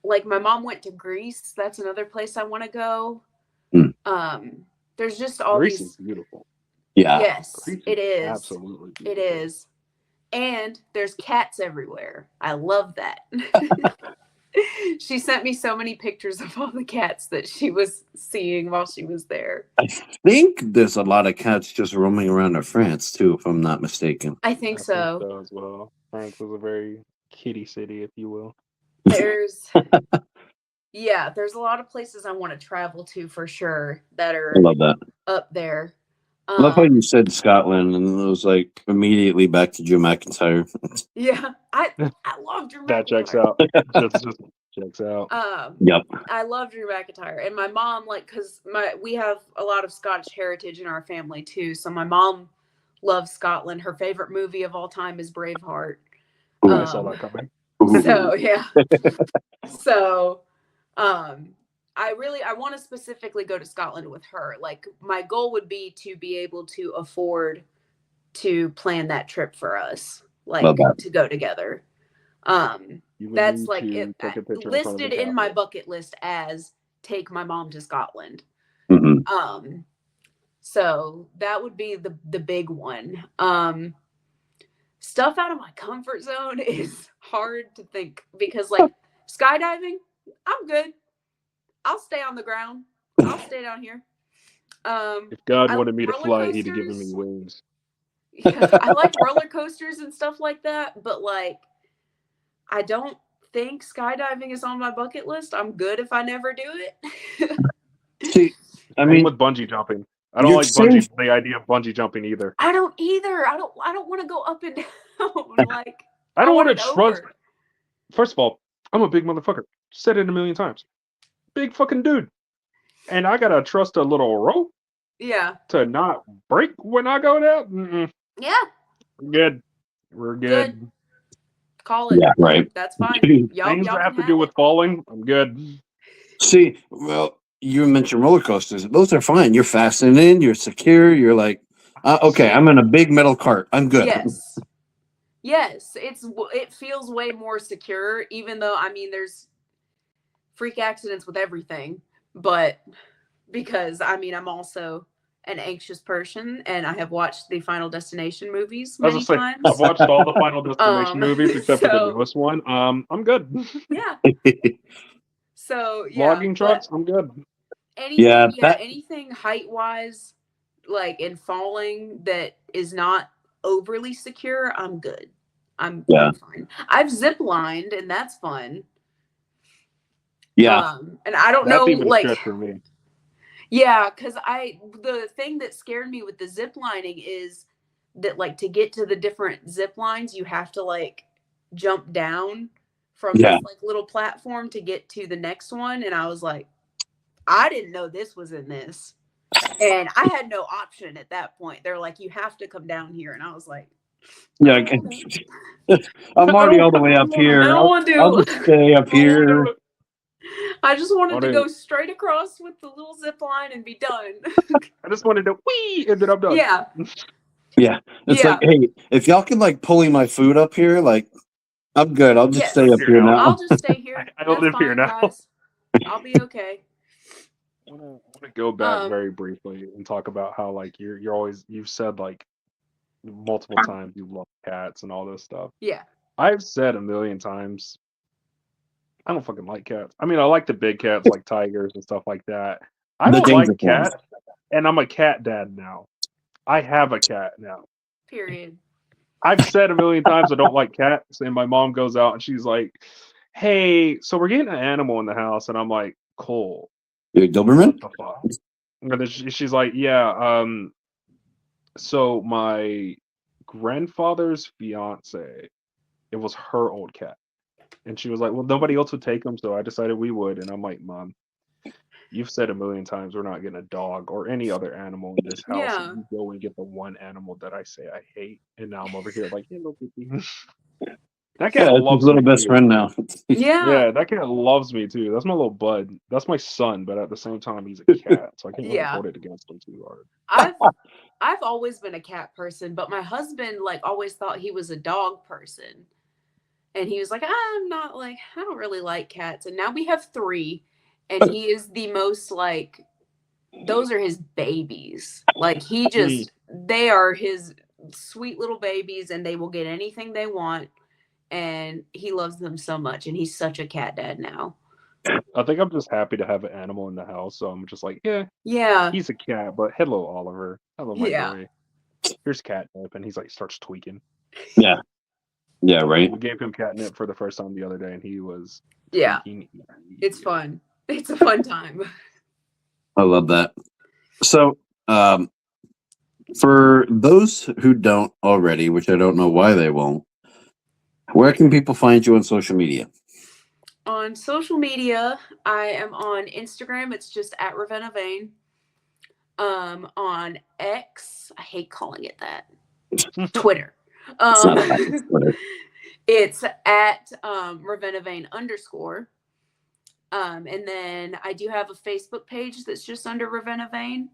Like my mom went to Greece. That's another place I want to go. Hmm. There's just all Greece these. is beautiful. yeah. Yes, Greece it is. absolutely It beautiful. is. And there's cats everywhere. I love that. She sent me so many pictures of all the cats that she was seeing while she was there. I think there's a lot of cats just roaming around in France too, if I'm not mistaken. I think so. think so as well. France is a very kitty city, if you will. There's there's a lot of places I want to travel to for sure that I are love that. up there. I love how you said Scotland, and it was like immediately back to Drew McIntyre. Yeah, I love Drew McIntyre. That checks out. just checks out. Yep. I love Drew McIntyre, and my mom, like, because we have a lot of Scottish heritage in our family too. So my mom loves Scotland. Her favorite movie of all time is Braveheart. I saw that coming. So yeah, so I want to specifically go to Scotland with her. Like my goal would be to be able to afford to plan that trip for us, like to go together. That's like it listed in my bucket list as take my mom to Scotland. Mm-hmm. So that would be the big one. Stuff out of my comfort zone is hard to think because like skydiving, I'm good. I'll stay on the ground. I'll stay down here. If God wanted me to fly, he'd have given me wings. Yeah, I like roller coasters and stuff like that, but like I don't think skydiving is on my bucket list. I'm good if I never do it. See, I mean, with bungee jumping, I don't like the idea of bungee jumping either. I don't either. I don't want to go up and down. Like I don't want to trust. First of all, I'm a big motherfucker. Said it a million times. Big fucking dude, and I gotta trust a little rope. Yeah. To not break when I go down. Mm-mm. Yeah. We're good. Call it. Yeah, right. That's fine. Things that have to do with falling, I'm good. See, well, you mentioned roller coasters. Those are fine. You're fastened in. You're secure. You're like, okay, I'm in a big metal cart. I'm good. Yes. Yes, it feels way more secure, even though, I mean, there's freak accidents with everything, but because, I mean, I'm also an anxious person and I have watched the Final Destination movies I was many just like, times. I've watched all the Final Destination movies except for the So newest one. I'm good. yeah. So yeah, Logging but trucks, I'm good. Yeah, anything height wise, like in falling that is not overly secure, I'm good. I'm fine. I've zip lined and that's fun. yeah. And I don't know, That's even a like, stretch for me. yeah, because the thing that scared me with the zip lining is that, like, to get to the different zip lines, you have to like jump down from Yeah. this like little platform to get to the next one. And I was like, I didn't know this was in this. And I had no option at that point. They're like, you have to come down here. And I was like, Yeah. I don't wanna. I'm already all the way up I here. don't want I'll to. just stay up here. I just wanted to Wanna- go straight across with the little zip line and be done. I just wanted to wee, and then I'm done. Yeah. Yeah. It's Yeah. like, hey, if y'all can like pulley my food up here, like I'm good. I'll just Yes. stay up here now. I'll just stay here. I don't That's live here fine, now. guys. I'll be okay. I want to go back very briefly and talk about how like you're always you've said like multiple times you love cats and all this stuff. Yeah. I've said a million times I don't fucking like cats. I mean, I like the big cats like tigers and stuff like that. I The don't like dangerous ones. cats, and I'm a cat dad now. I have a cat now. Period. I've said a million times I don't like cats, and my mom goes out and she's like, "Hey, so we're getting an animal in the house," and I'm like, "Cool, You're a Doberman? what the fuck?" And then she's like, "Yeah, so my grandfather's fiance, it was her old cat." And she was like, "Well, nobody else would take him, so I decided we would." And I'm like, "Mom, you've said a million times we're not getting a dog or any other animal in this house. Yeah. And you go and get the one animal that I say I hate." And now I'm over here like, "Hello, Kiki." That cat Yeah, it's his loves little me best too. friend now. Yeah. Yeah, that cat loves me too. That's my little bud. That's my son, but at the same time, he's a cat, so I can't really Yeah. hold it against him too hard. I've always been a cat person, but my husband like always thought he was a dog person. And he was like, I'm not like, I don't really like cats. And now we have 3. And he is the most like, those are his babies. Like he just, they are his sweet little babies and they will get anything they want. And he loves them so much. And he's such a cat dad now. I think I'm just happy to have an animal in the house, so I'm just like, Yeah. he's a cat, but hello, Oliver. Hello, my Yeah. boy. Here's catnip, and he's like starts tweaking. Yeah. Yeah, right. We gave him catnip for the first time the other day, and he was Yeah. tweaking. It's fun. It's a fun time. I love that. So, for those who don't already, which I don't know why they won't, where can people find you on social media? On social media, I am on Instagram. It's just at Ravenna Vein. On X, I hate calling it that. Twitter. It's not that, it's Twitter. It's at Ravenna Vein _. And then I do have a Facebook page that's just under Ravenna Vein.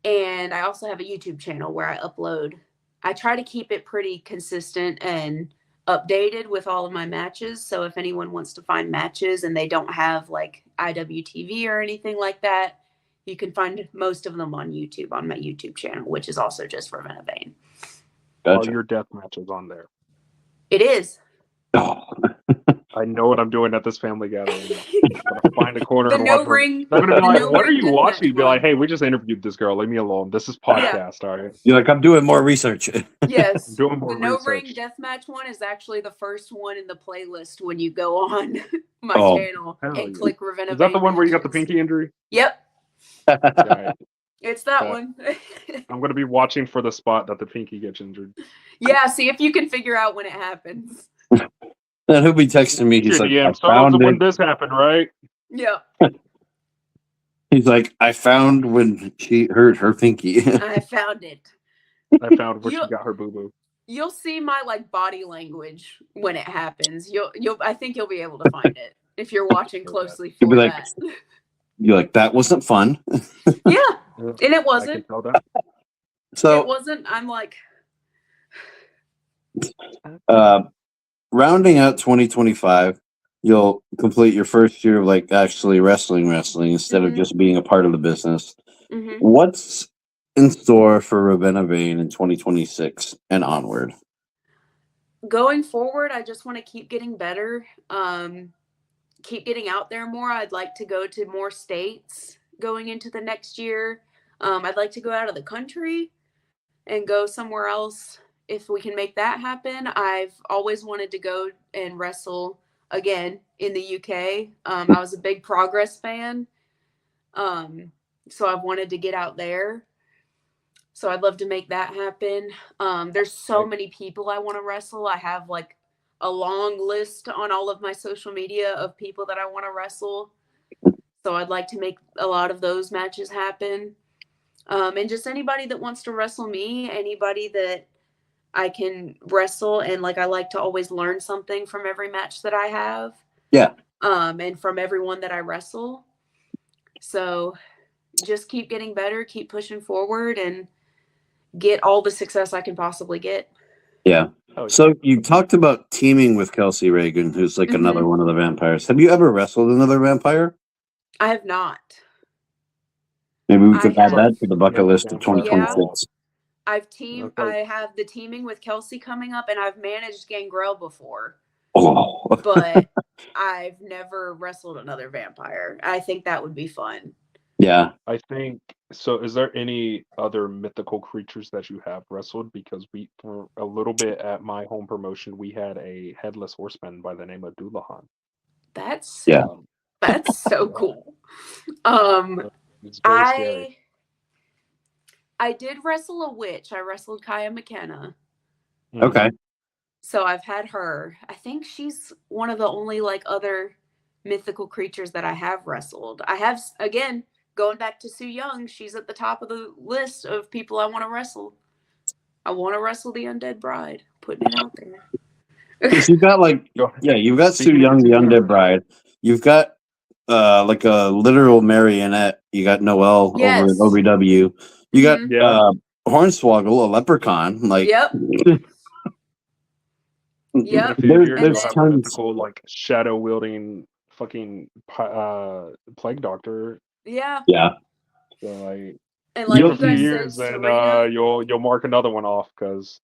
And I also have a YouTube channel where I upload. I try to keep it pretty consistent and updated with all of my matches. So if anyone wants to find matches and they don't have like IWTV or anything like that, you can find most of them on YouTube, on my YouTube channel, which is also just Ravenna Vein. All Gotcha. your death matches on there. It is. Oh. I know what I'm doing at this family gathering. I'm gonna find a corner The and no watch ring- them. I'm gonna be the like, no "What are ring you deathmatch watching?" Be like, one. "Hey, we just interviewed this girl. Leave me alone. This is podcast, all right?" You're like, I'm doing more research. Yes. I'm doing more The no research. ring deathmatch one is actually the first one in the playlist when you go on my Oh. channel Hell and yeah. click Ravenna Is that Vein the one where you got the matches. pinky injury? Yep. Yeah, It's that Yeah. one. I'm gonna be watching for the spot that the pinky gets injured. Yeah, see if you can figure out when it happens. Then he'll be texting me. He's Sure, like, DM. I So was found it when it. this happened, right? Yeah. He's like, I found when she hurt her pinky. I found it. I found where she You- got her boo boo. You'll see my like body language when it happens. I think you'll be able to find it if you're watching closely You'll for be like, that. you're like, that wasn't fun. Yeah, Yeah, and it I can wasn't. tell that. So It wasn't. I'm like, uh, rounding out 2025, you'll complete your first year of like actually wrestling instead of Mhm. just being a part of the business. mhm. What's in store for Ravenna Vein in 2026 and onward? Going forward, I just want to keep getting better. Keep getting out there more. I'd like to go to more states going into the next year. I'd like to go out of the country and go somewhere else if we can make that happen. I've always wanted to go and wrestle again in the UK. I was a big Progress fan, so I've wanted to get out there. So I'd love to make that happen. There's so I, many people I want to wrestle. I have like a long list on all of my social media of people that I want to wrestle. So I'd like to make a lot of those matches happen. And just anybody that wants to wrestle me, anybody that I can wrestle, and like I like to always learn something from every match that I have. Yeah. And from everyone that I wrestle. So just keep getting better, keep pushing forward, and get all the success I can possibly get. Yeah. oh, So you talked about teaming with Kelsey Reagan, who's like another Mhm. one of the vampires. Have you ever wrestled another vampire? I have not. Maybe we I could add have, that to the bucket list of vampire yeah, 2026. I Okay. have the teaming with Kelsey coming up, and I've managed Gangrel before, Oh, but I've never wrestled another vampire. I think that would be fun. yeah. I think so. Is there any other mythical creatures that you have wrestled? Because we, for a little bit at my home promotion, we had a headless horseman by the name of Dulahan. That's Yeah. Um, that's so yeah, cool. Um, it's very scary. I did wrestle a witch. I wrestled Kaya McKenna. Mhm. Okay. So I've had her. I think she's one of the only like other mythical creatures that I have wrestled. I have again going back to Sue Young. She's at the top of the list of people I want to wrestle. I want to wrestle the Undead Bride. Putting it out there. Because you've got like, Go- yeah, you've got Sue Speaking of Young, the teaming Undead up, Bride. You've got like a literal marionette. You got Noelle over at Yes. OVW. You got hmm yeah, Hornswoggle, a leprechaun. Like, Yep. in a Yep. few years And there's you'll have a then tons. mythical like shadow wielding fucking plague doctor. yeah. Yeah. So like, And give like it You'll, a you few guys said, years and Serena. you'll mark another one off because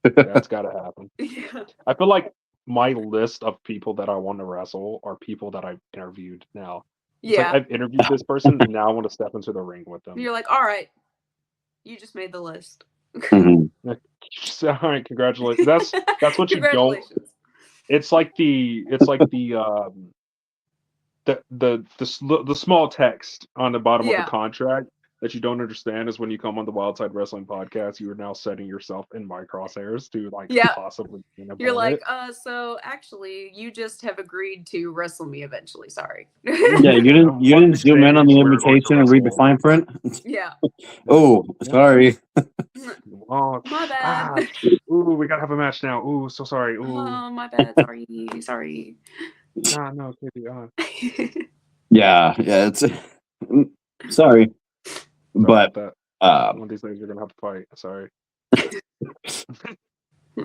that's got to happen. Yeah. I feel like my list of people that I want to wrestle are people that I've interviewed now. It's like Yeah. I've interviewed this person, now I want to step into the ring with them. You're like, all right, you just made the list. Mhm. Like, all right, congratulations. That's what you don't. Congratulations. The small text on the bottom of the Yeah. contract that you don't understand is when you come on the Wild Side Wrestling podcast, you are now setting yourself in my crosshairs to like Yeah. possibly be an You're like, opponent. so actually, you just have agreed to wrestle me eventually. Sorry. Yeah, you didn't One of these zoom in on days the we're going to invitation and read the wrestle. fine print. Yeah. Oh, Yeah. sorry. Oh, My bad. ooh, we gotta have a match now. Ooh, so sorry. Ooh, Oh, my bad. Sorry. Sorry. no, Katie. Yeah, yeah. It's sorry, Sorry but about that. um, One of these days we're gonna have to fight. Sorry.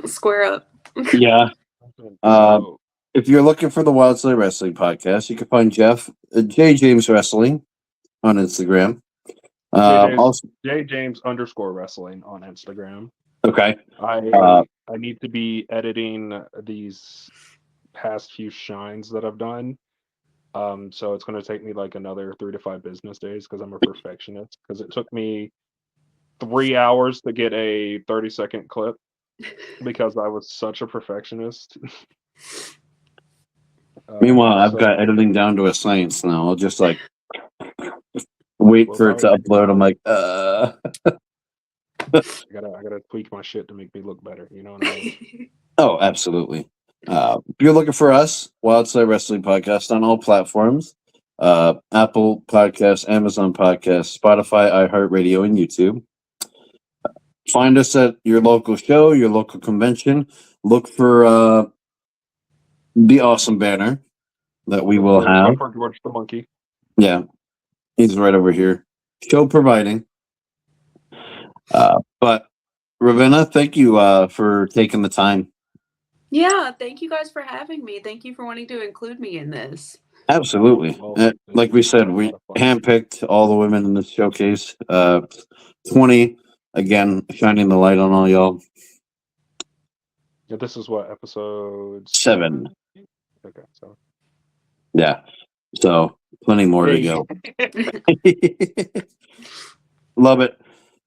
Square up. yeah. So If you're looking for the Wild Slay Wrestling podcast, you can find Jeff J James Wrestling on Instagram. Also, J James _ wrestling on Instagram. okay. I need to be editing these past few shines that I've done. So it's gonna take me like another 3 to 5 business days because I'm a perfectionist. Because it took me 3 hours to get a 30-second clip because I was such a perfectionist. Meanwhile, I've So got editing down to a science now. I'll just like wait for it to I upload. I'm like, gotta tweak my shit to make me look better. You know what I mean? oh, absolutely. If you're looking for us, Wild Slay Wrestling Podcast on all platforms, Apple Podcasts, Amazon Podcasts, Spotify, iHeartRadio, and YouTube. Find us at your local show, your local convention. Look for the awesome banner that we will have. Look for George the Monkey. Yeah. He's right over here. Show providing. But Ravenna, thank you for taking the time. Yeah, thank you guys for having me. Thank you for wanting to include me in this. Absolutely. Well, Like we said, a we lot of fun. handpicked all the women in this showcase. 20, again, shining the light on all y'all. Yeah, this is what, episode 7. Okay, so Yeah. So plenty more to hey. go. Love it.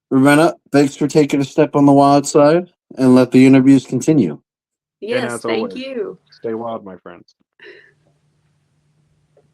Ravenna, thanks for taking a step on the wild side and let the interviews continue. Yes, as thank always, you. stay wild, my friends.